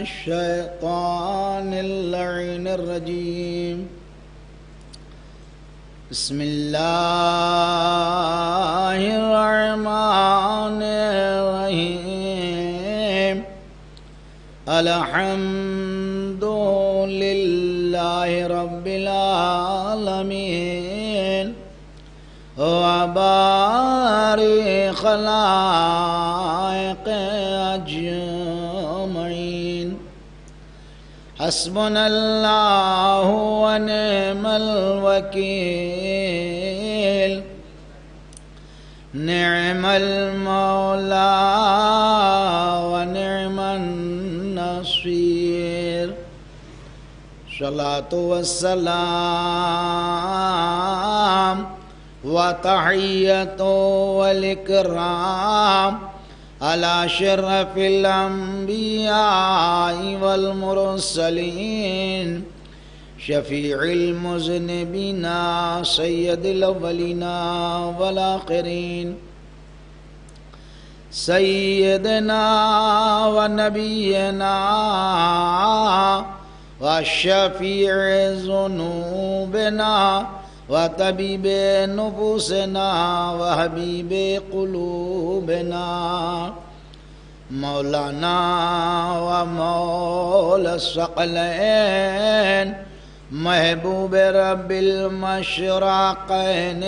الشيطان اللعين الرجيم بسم الله الرحمن الرحيم الحمد لله رب العالمين وبارئ خلائق أجمعين حسبنا الله ونعم الوكيل نعم المولى ونعم النصير صلاة والسلام وتحية والإكرام على شرف الأنبياء والمرسلين شفيع المذنبين سيد الأولين والآخرين سيدنا ونبينا وشفيع ذنوبنا وطبيب نفوسنا وحبيب قلوبنا مولانا ومولى الثقلين محبوب رب المشرقين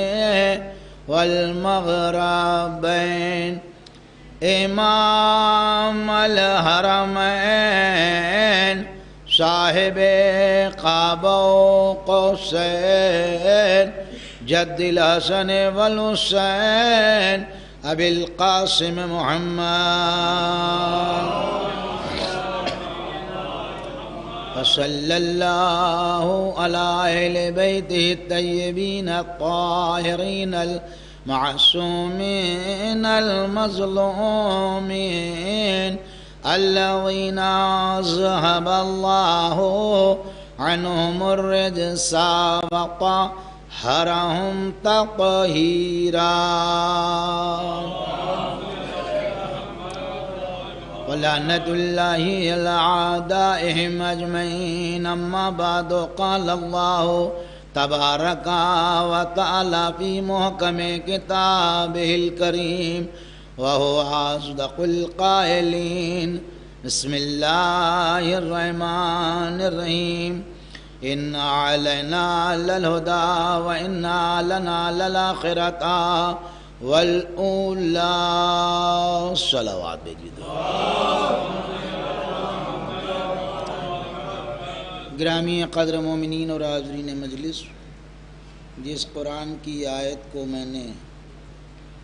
والمغربين امام الحرمين صاحب قاب و قوسین جد الحسن والحسین ابی القاسم محمد صلی اللہ علی اہل بیتہ الطیبین الطاہرین المعصومین المظلومین الذين ذهب الله عنهم الرجس وطهرهم تطهيرا ولعنة الله على أعدائهم أجمعين أما بعد قال الله تبارك وتعالى في محكم كتابه الكريم وهو أصدق القائلين بسم الله الرحمن الرحيم إن علينا للهدى وإن لنا للآخرة والأولى صلوات بجد گرامی قدر مومنین اور حاضرین مجلس، جس قرآن کی آیت کو میں نے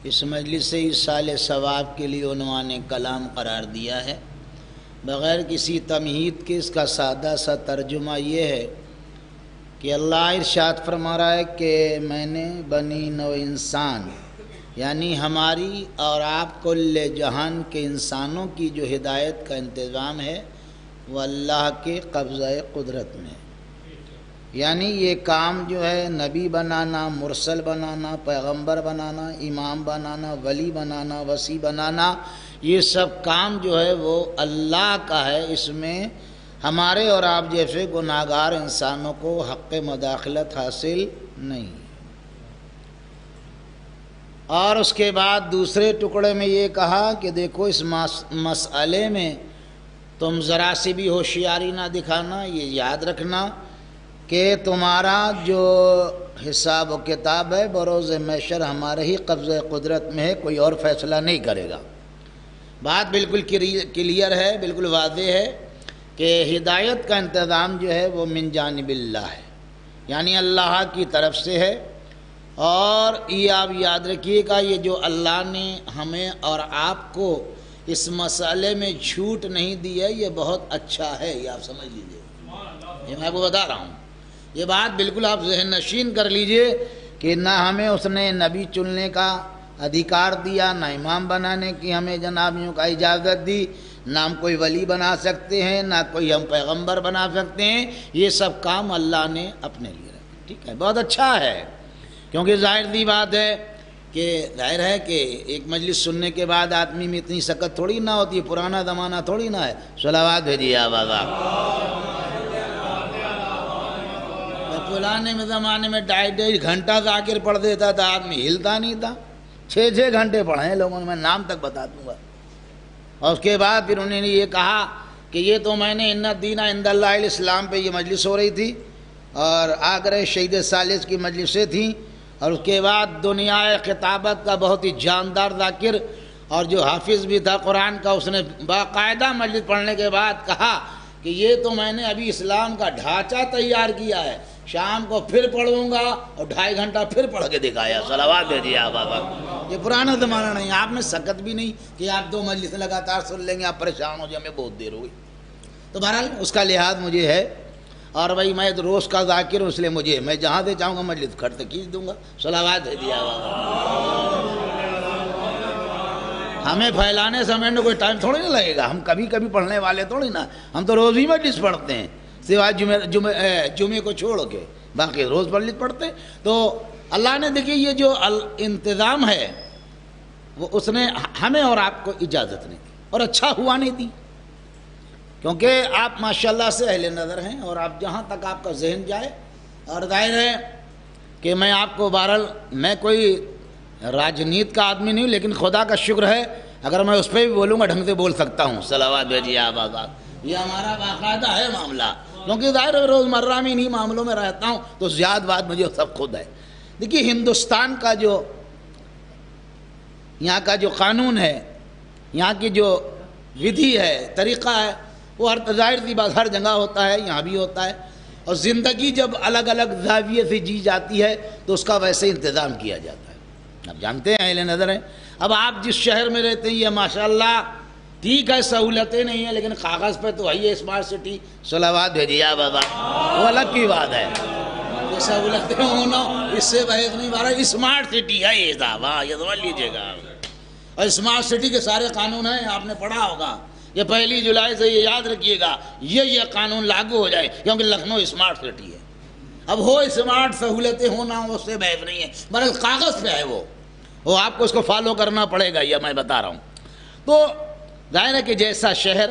اس مجلس سے ایصال ثواب کے لیے عنوان کلام قرار دیا ہے، بغیر کسی تمہید کے اس کا سادہ سا ترجمہ یہ ہے کہ اللہ ارشاد فرما رہا ہے کہ میں نے بنی نو انسان یعنی ہماری اور آپ کل جہان کے انسانوں کی جو ہدایت کا انتظام ہے وہ اللہ کے قبضہ قدرت میں ہے۔ یعنی یہ کام جو ہے نبی بنانا، مرسل بنانا، پیغمبر بنانا، امام بنانا، ولی بنانا، وصی بنانا، یہ سب کام جو ہے وہ اللہ کا ہے، اس میں ہمارے اور آپ جیسے گناہگار انسانوں کو حق مداخلت حاصل نہیں۔ اور اس کے بعد دوسرے ٹکڑے میں یہ کہا کہ دیکھو اس مسئلے میں تم ذرا سی بھی ہوشیاری نہ دکھانا، یہ یاد رکھنا کہ تمہارا جو حساب و کتاب ہے بروز محشر ہمارے ہی قبضہ قدرت میں ہے، کوئی اور فیصلہ نہیں کرے گا۔ بات بالکل کلیئر ہے، بالکل واضح ہے کہ ہدایت کا انتظام جو ہے وہ من جانب اللہ ہے، یعنی اللہ کی طرف سے ہے۔ اور یہ آپ یاد رکھیے گا، یہ جو اللہ نے ہمیں اور آپ کو اس مسئلے میں چھوٹ نہیں دی ہے یہ بہت اچھا ہے، یہ آپ سمجھ لیجئے، یہ میں آپ کو بتا رہا ہوں۔ یہ بات بالکل آپ ذہن نشین کر لیجئے کہ نہ ہمیں اس نے نبی چننے کا ادھیکار دیا، نہ امام بنانے کی ہمیں جنابیوں کا اجازت دی، نہ ہم کوئی ولی بنا سکتے ہیں، نہ کوئی ہم پیغمبر بنا سکتے ہیں، یہ سب کام اللہ نے اپنے لیے رکھا۔ ٹھیک ہے، بہت اچھا ہے، کیونکہ ظاہر سی بات ہے کہ ظاہر ہے کہ ایک مجلس سننے کے بعد آدمی میں اتنی سکت تھوڑی نہ ہوتی ہے، پرانا زمانہ تھوڑی نہ ہے. صلوات بھیجیے آباد. پرانے زمانے میں 2.5 گھنٹہ ذاکر پڑھ دیتا تھا آدمی، ہلتا نہیں تھا. 6 گھنٹے پڑھے ہیں لوگوں نے، میں نام تک بتا دوں گا. اور اس کے بعد پھر انہوں نے یہ کہا کہ یہ تو میں نے ان الدین عند اللہ الاسلام پہ یہ مجلس ہو رہی تھی، اور آگرہ شہید ثالث کی مجلسیں تھیں، اور اس کے بعد دنیا خطابت کا بہت ہی جاندار ذاکر اور جو حافظ بھی تھا قرآن کا، اس نے باقاعدہ مجلس پڑھنے کے بعد کہا کہ یہ تو میں نے ابھی اسلام کا ڈھانچہ تیار کیا ہے، شام کو پھر پڑھوں گا، اور 2.5 گھنٹہ پھر پڑھ کے دکھایا. صلوات بھیجیے آپ بابا. یہ پرانا زمانہ نہیں، آپ میں سکت بھی نہیں کہ آپ 2 مجلس لگاتار سن لیں گے، آپ پریشان ہو جائیں، ہمیں بہت دیر ہوئی. تو بہرحال اس کا لحاظ مجھے ہے، اور بھائی میں روز کا ذاکر ہوں، اس لیے مجھے میں جہاں سے چاہوں گا مجلس کھٹ سے کھینچ دوں گا. صلوات بھیجیے آپ بابا. ہمیں پھیلانے سمجھنے کوئی ٹائم تھوڑی نہ لگے گا، ہم کبھی کبھی پڑھنے والے تھوڑی نا، ہم تو روز ہی مجلس پڑھتے ہیں سوائے جمعے کو چھوڑ کے، باقی روز مجلس پڑھتے. تو اللہ نے دیکھیے یہ جو انتظام ہے وہ اس نے ہمیں اور آپ کو اجازت نہیں دی، اور اچھا ہوا نہیں دی، کیونکہ آپ ماشاءاللہ سے اہل نظر ہیں، اور آپ جہاں تک آپ کا ذہن جائے. اور ظاہر ہے کہ میں آپ کو بہرحال میں کوئی راجنیت کا آدمی نہیں ہوں، لیکن خدا کا شکر ہے اگر میں اس پہ بھی بولوں گا ڈھنگ سے بول سکتا ہوں. صلوات بھیجیے آپ آزاد. یہ ہمارا باقاعدہ ہے معاملہ، کیونکہ ظاہر ہے روزمرہ میں انہی معاملوں میں رہتا ہوں، تو زیادہ بات مجھے سب خود ہے. دیکھیے ہندوستان کا جو یہاں کا جو قانون ہے، یہاں کی جو ودھی ہے، طریقہ ہے، وہ ظاہر سی بات ہر جگہ ہوتا ہے، یہاں بھی ہوتا ہے. اور زندگی جب الگ الگ زاویے سے جی جاتی ہے تو اس کا ویسے انتظام کیا جاتا ہے. اب جانتے ہیں اہل نظر ہیں، اب آپ جس شہر میں رہتے ہیں یہ ماشاءاللہ ٹھیک ہے سہولتیں نہیں ہیں، لیکن کاغذ پہ تو ہے اسمارٹ سٹی. صلوات بھیجیے بابا. وہ الگ کی بات ہے، یہ سہولتیں ہونا اس سے بحث نہیں. بارہ اسمارٹ سٹی ہے یہ صاحب، ہاں یہ سمجھ لیجیے گا. اور اسمارٹ سٹی کے سارے قانون ہیں، آپ نے پڑھا ہوگا. یہ 1 جولائی سے یہ یاد رکھیے گا یہ قانون لاگو ہو جائے، کیونکہ لکھنؤ اسمارٹ سٹی ہے. اب ہو اسمارٹ سہولتیں ہونا اس سے بحث نہیں ہے، بہرحال کاغذ پہ ہے وہ آپ کو اس کو فالو کرنا پڑے گا، یہ میں بتا رہا ہوں. تو ظاہر ہے کہ جیسا شہر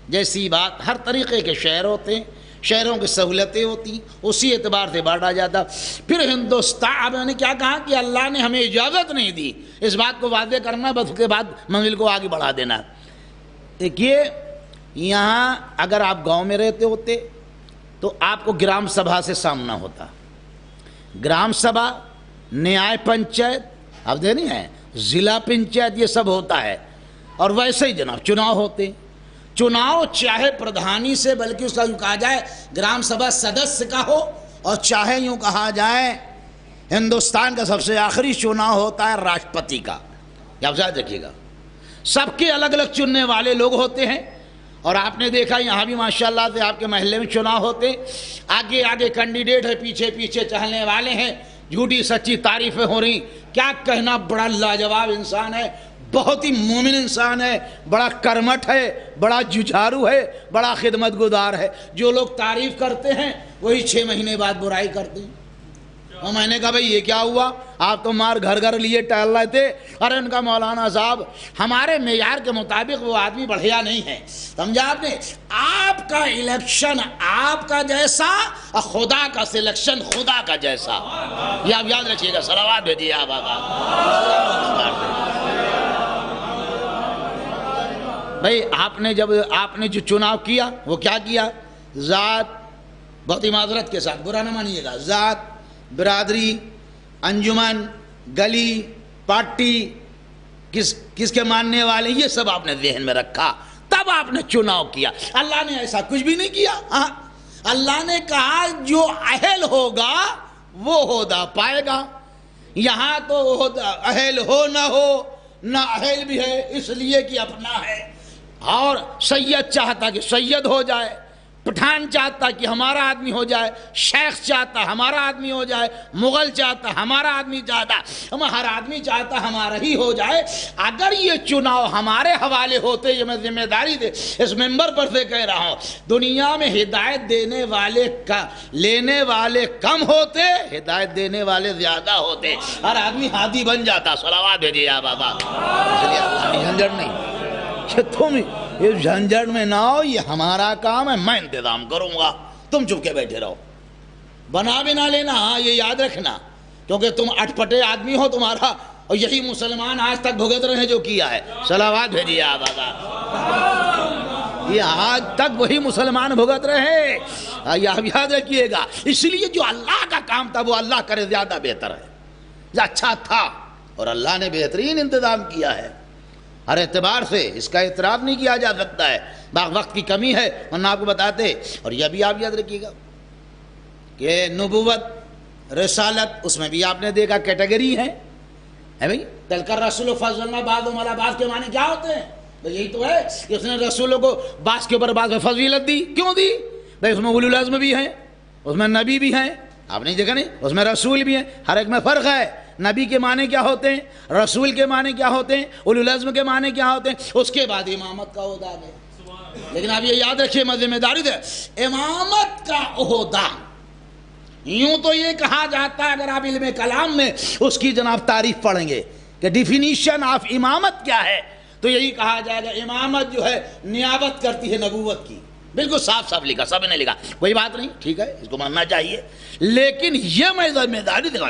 جیسی بات، ہر طریقے کے شہر ہوتے ہیں، شہروں کی سہولتیں ہوتی ہیں، اسی اعتبار سے بانٹا جاتا. پھر ہندوستان میں نے کیا کہا کہ اللہ نے ہمیں اجازت نہیں دی، اس بات کو واضح کرنا، بس اس کے بعد منزل کو آگے بڑھا دینا. دیکھیے یہاں اگر آپ گاؤں میں رہتے ہوتے تو آپ کو گرام سبھا سے سامنا ہوتا. گرام سبھا، نیائے پنچایت، اب دے نہیں ہے، ضلع پنچایت، یہ سب ہوتا ہے. اور ویسے ہی جناب چناؤ ہوتے، چناؤ چاہے پردھانی سے، بلکہ اس کا یوں کہا جائے گرام سبھا سدسیہ کا ہو، اور چاہے یوں کہا جائے ہندوستان کا سب سے آخری چناؤ ہوتا ہے راشٹرپتی کا. یہ آپ یاد رکھیے گا، سب کے الگ الگ چننے والے لوگ ہوتے ہیں. اور آپ نے دیکھا یہاں بھی ماشاءاللہ سے آپ کے محلے میں چناؤ ہوتے، آگے آگے کینڈیڈیٹ ہے، پیچھے پیچھے چہلنے والے ہیں، جھوٹی سچی تعریفیں ہو رہی. کیا کہنا، بڑا لاجواب انسان ہے، بہت ہی مومن انسان ہے، بڑا کرمٹ ہے، بڑا جھجھارو ہے، بڑا خدمت گزار ہے. جو لوگ تعریف کرتے ہیں وہی 6 مہینے بعد برائی کرتے ہیں. اور میں نے کہا بھئی یہ کیا ہوا، آپ تو مار گھر گھر لیے ٹہل رہے تھے. ارے ان کا مولانا صاحب ہمارے معیار کے مطابق وہ آدمی بڑھیا نہیں ہے، سمجھا آپ نے. آپ کا الیکشن آپ کا جیسا، اور خدا کا سلیکشن خدا کا جیسا، یہ آپ یاد رکھیے گا. صلوات بھیجیے آپ آقا. بھئی آپ نے جو چناؤ کیا وہ کیا کیا، ذات، بہت ہی معذرت کے ساتھ برا نہ مانیے گا، ذات، برادری، انجمن، گلی، پارٹی، کس کے ماننے والے، یہ سب آپ نے ذہن میں رکھا، تب آپ نے چناؤ کیا. اللہ نے ایسا کچھ بھی نہیں کیا. اللہ نے کہا جو اہل ہوگا وہ عہدہ پائے گا. یہاں تو اہل ہو نہ اہل بھی ہے، اس لیے کہ اپنا ہے. اور سید چاہتا کہ سید ہو جائے، پٹھان چاہتا کہ ہمارا آدمی ہو جائے، شیخ چاہتا ہمارا آدمی ہو جائے، مغل چاہتا ہمارا آدمی چاہتا، ہر آدمی چاہتا ہمارا ہی ہو جائے۔ اگر یہ چناؤ ہمارے حوالے ہوتے، یہ میں ذمہ داری دے اس ممبر پر سے کہہ رہا ہوں، دنیا میں ہدایت لینے والے کم ہوتے، ہدایت دینے والے زیادہ ہوتے، ہر آدمی ہادی بن جاتا۔ صلوات بھیجیے یا بابا۔ اس لیے اللہ جھنجھٹ نہیں کہ تم اس جھنجھٹ میں نہ ہو، یہ ہمارا کام ہے، میں انتظام کروں گا، تم چپ کے بیٹھے رہو، بنا بھی نہ لینا۔ ہاں یہ یاد رکھنا، کیونکہ تم اٹ پٹے آدمی ہو، تمہارا، اور یہی مسلمان آج تک بھگت رہے ہیں جو کیا ہے۔ صلوات بھیجیے آپ آقا۔ یہ آج تک وہی مسلمان بھگت رہے، یہ آپ یاد رکھیے گا۔ اس لیے جو اللہ کا کام تھا وہ اللہ کرے زیادہ بہتر ہے، اچھا تھا، اور اللہ نے بہترین انتظام کیا ہے۔ ہر اعتبار سے اس کا اعتراف نہیں کیا جا سکتا ہے، وقت کی کمی ہے ورنہ آپ کو بتاتے۔ اور یہ بھی آپ یاد رکھیے گا کہ نبوت، رسالت، اس میں بھی آپ نے دیکھا کیٹیگری ہے بھائی۔ تلکر رسول فضلنا بعضهم علی بعض کے معنی کیا ہوتے ہیں؟ یہی تو ہے کہ اس نے رسولوں کو بعض کے اوپر بعض میں فضیلت دی۔ کیوں دی بھائی؟ اس میں اولو العزم بھی ہیں، اس میں نبی بھی ہیں، آپ نے دیکھا نہیں، اس میں رسول بھی ہیں، ہر ایک میں فرق ہے۔ نبی کے معنی کیا ہوتے ہیں، رسول کے معنی کیا ہوتے ہیں، اولو العزم کے معنی کیا ہوتے ہیں، اس کے بعد امامت کا عہدہ ہے۔ لیکن آپ یہ یاد رکھیے، میں ذمہ داری دے، امامت کا عہدہ، یوں تو یہ کہا جاتا ہے اگر آپ علم کلام میں اس کی جناب تعریف پڑھیں گے کہ ڈیفینیشن آف امامت کیا ہے، تو یہی کہا جائے گا امامت جو ہے نیابت کرتی ہے نبوت کی۔ بالکل صاف صاف لکھا، سب نے لکھا، کوئی بات نہیں، ٹھیک ہے، اس کو ماننا چاہیے۔ لیکن یہ میں ذمہ داری دکھا،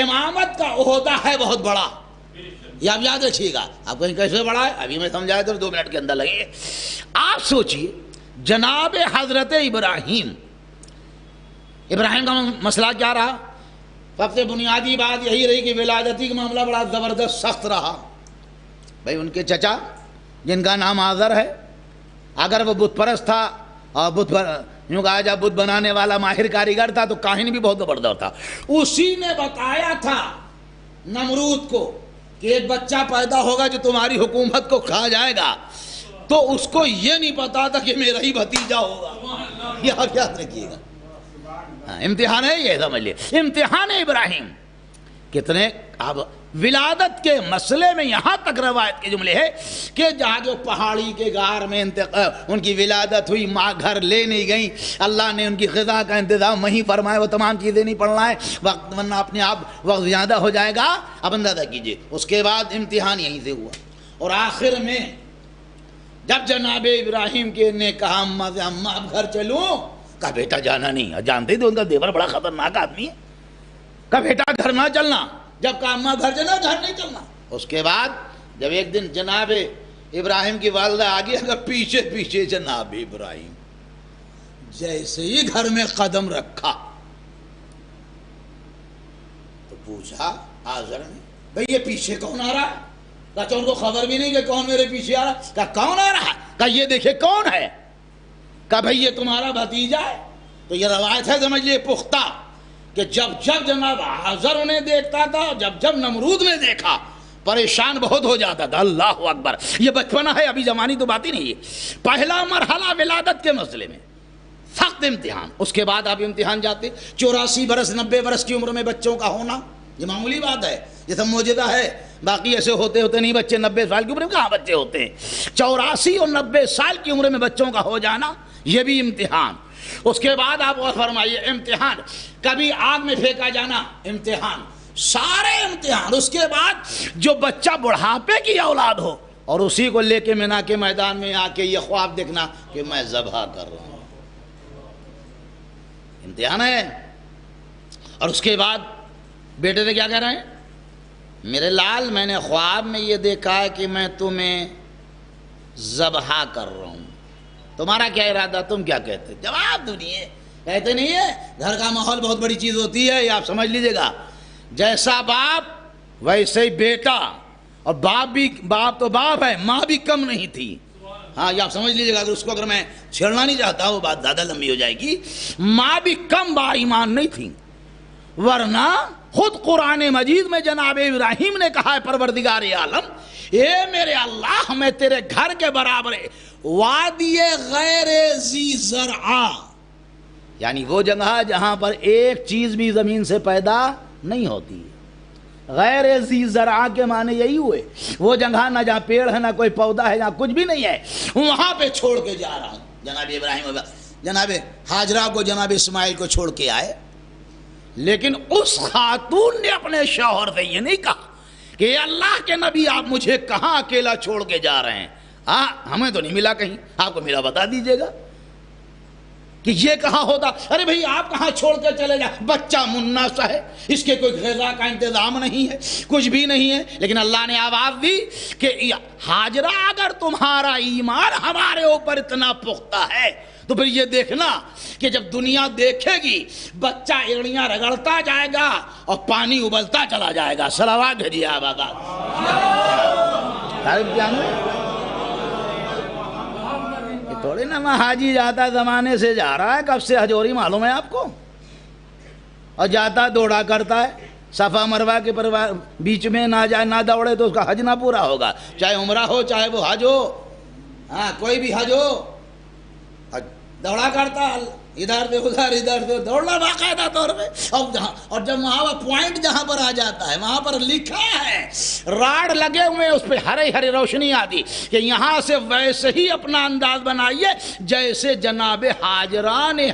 امامت کا عہدہ ہے بہت بڑا، یہ آپ یاد رکھیے گا۔ آپ کہیں کیسے بڑا ہے، ابھی میں سمجھایا تو 2 منٹ کے اندر لگیں گے۔ آپ سوچئے جناب حضرت ابراہیم کا مسئلہ کیا رہا؟ سب سے بنیادی بات یہی رہی کہ ولادتی کا معاملہ بڑا زبردست سخت رہا۔ بھائی ان کے چچا جن کا نام آذر ہے، اگر وہ بت پرست تھا اور یوں کہا جائے بت بنانے والا ماہر کاریگر تھا، تو کاہن بھی بہت زبردست تھا۔ اسی نے بتایا تھا نمرود کو کہ ایک بچہ پیدا ہوگا جو تمہاری حکومت کو کھا جائے گا، تو اس کو یہ نہیں پتا تھا کہ میرا ہی بھتیجا ہوگا۔ یہ آپ یاد رکھیے گا، امتحان ہے، یہ سمجھ لیے امتحان ابراہیم۔ کتنے اب ولادت کے مسئلے میں یہاں تک روایت کے جملے ہے کہ جہاں جو پہاڑی کے غار میں ان کی ولادت ہوئی، ماں گھر لے نہیں گئیں، اللہ نے ان کی غذا کا انتظام وہیں فرمایا، وہ تمام چیزیں نہیں پڑھنا ہے وقت، ورنہ اپنے آپ وقت زیادہ ہو جائے گا، اب اندازہ کیجئے۔ اس کے بعد امتحان یہیں سے ہوا، اور آخر میں جب جناب ابراہیم کے نے کہا اماں سے، اماں اب گھر چلوں، کہا بیٹا جانا نہیں، جانتے تو ان کا دیور بڑا خطرناک آدمی ہے، کہا بیٹا گھر نہ چلنا، جب کہا اماں گھر چلنا، گھر نہیں چلنا۔ اس کے بعد جب ایک دن جناب ابراہیم کی والدہ آگئی، اگر پیچھے پیچھے جناب ابراہیم جیسے ہی گھر میں قدم رکھا تو پوچھا آذر نے، بھئی یہ پیچھے کون آ رہا ہے؟ کہا تو ان کو خبر بھی نہیں کہ کون میرے پیچھے آ رہا ہے۔ کہا کون آ رہا ہے؟ کہا یہ دیکھے کون ہے؟ کہا بھئی یہ تمہارا بھتیجا ہے۔ تو یہ روایت ہے سمجھ لیے پختہ کہ جب جب جناب آذر انہیں دیکھتا تھا، جب جب نمرود نے دیکھا، پریشان بہت ہو جاتا تھا۔ اللہ اکبر، یہ بچپنا ہے، ابھی زمانی تو بات ہی نہیں ہے۔ پہلا مرحلہ ولادت کے مسئلے میں سخت امتحان، اس کے بعد آپ امتحان جاتے 84 برس 90 برس کی عمر میں بچوں کا ہونا، یہ معمولی بات ہے، یہ سب معجزہ ہے، باقی ایسے ہوتے ہوتے نہیں بچے 90 سال کی عمر میں کہاں بچے ہوتے ہیں، 84 اور 90 سال کی عمر میں بچوں کا ہو جانا، یہ بھی امتحان۔ اس کے بعد آپ غور فرمائیے، امتحان، کبھی آگ میں پھینکا جانا، امتحان، سارے امتحان۔ اس کے بعد جو بچہ بڑھاپے کی اولاد ہو اور اسی کو لے کے مینا کے میدان میں آ کے یہ خواب دیکھنا کہ میں ذبح کر رہا ہوں، امتحان ہے۔ اور اس کے بعد بیٹے سے کیا کہہ رہے ہیں؟ میرے لال، میں نے خواب میں یہ دیکھا ہے کہ میں تمہیں ذبح کر رہا ہوں، تمہارا کیا ارادہ، تم کیا کہتے؟ جواب دنیا کہتے نہیں ہے، گھر کا ماحول بہت بڑی چیز ہوتی ہے، یہ آپ سمجھ لیجئے گا، جیسا باپ ویسے ہی بیٹا، اور باپ تو باپ ہے، ماں بھی کم نہیں تھی۔ ہاں یہ آپ سمجھ لیجئے گا، اس کو اگر میں چھیڑنا نہیں چاہتا، وہ بات زیادہ لمبی ہو جائے گی۔ ماں بھی کم با ایمان نہیں تھی، ورنہ خود قرآن مجید میں جناب ابراہیم نے کہا ہے پروردگار عالم اے میرے اللہ میں تیرے گھر کے برابر وادی غیر ذی زرع، یعنی وہ جگہ جہاں پر ایک چیز بھی زمین سے پیدا نہیں ہوتی. غیر ذی زرع کے معنی یہی ہوئے وہ جگہ نہ جہاں پیڑ ہے نہ کوئی پودا ہے جہاں کچھ بھی نہیں ہے، وہاں پہ چھوڑ کے جا رہا ہوں. جناب ابراہیم جناب ہاجرہ کو جناب اسماعیل کو چھوڑ کے آئے، لیکن اس خاتون نے اپنے شوہر سے یہ نہیں کہا کہ اللہ کے نبی آپ مجھے کہاں اکیلا چھوڑ کے جا رہے ہیں، ہمیں تو نہیں ملا کہیں، آپ کو ملا بتا دیجئے گا کہ یہ کہاں ہوتا. ارے بھئی آپ کہاں چھوڑ کے چلے جائیں، بچہ منا سا ہے، اس کے کوئی غذا کا انتظام نہیں ہے، کچھ بھی نہیں ہے. لیکن اللہ نے آواز دی کہ ہاجرہ اگر تمہارا ایمان ہمارے اوپر اتنا پختہ ہے تو پھر یہ دیکھنا کہ جب دنیا دیکھے گی بچہ ایڑیاں رگڑتا جائے گا اور پانی ابلتا چلا جائے گا. صلوات بھیجیے آپ آقا. تھوڑی نا میں حاجی جاتا زمانے سے جا رہا ہے، کب سے حجوری معلوم ہے آپ کو، اور جاتا دوڑا کرتا ہے صفا مروا کے بیچ میں نہ جائے نہ دوڑے تو اس کا حج نہ پورا ہوگا، چاہے عمرہ ہو چاہے وہ حج ہو. کوئی بھی حج ہو دوڑا کرتا ادھر سے ادھر ادھر سے دوڑنا باقاعدہ طور پہ. اور جب وہاں پوائنٹ جہاں پر آ جاتا ہے وہاں پر لکھا ہے راڈ لگے ہوئے اس پہ ہری ہری روشنی آتی کہ یہاں سے ویسے ہی اپنا انداز بنائیے جیسے جناب ہاجرہ نے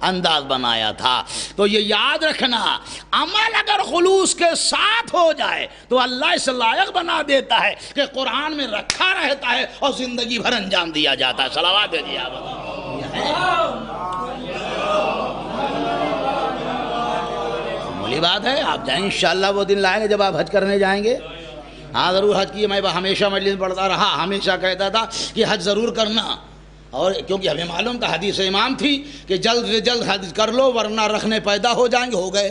انداز بنایا تھا. تو یہ یاد رکھنا عمل اگر خلوص کے ساتھ ہو جائے تو اللہ اس لائق بنا دیتا ہے کہ قرآن میں رکھا رہتا ہے اور زندگی بھر انجام دیا جاتا ہے. صلوات دیجیے آپ. معمولی بات ہے، آپ جائیں انشاءاللہ وہ دن لائیں گے جب آپ حج کرنے جائیں گے. ہاں ضرور حج کیے، میں ہمیشہ مجلس پڑھتا رہا، ہمیشہ کہتا تھا کہ حج ضرور کرنا، اور کیونکہ ہمیں معلوم تھا حدیث امام تھی کہ جلد سے جلد حج کر لو ورنہ رکھنے پیدا ہو جائیں گے. ہو گئے.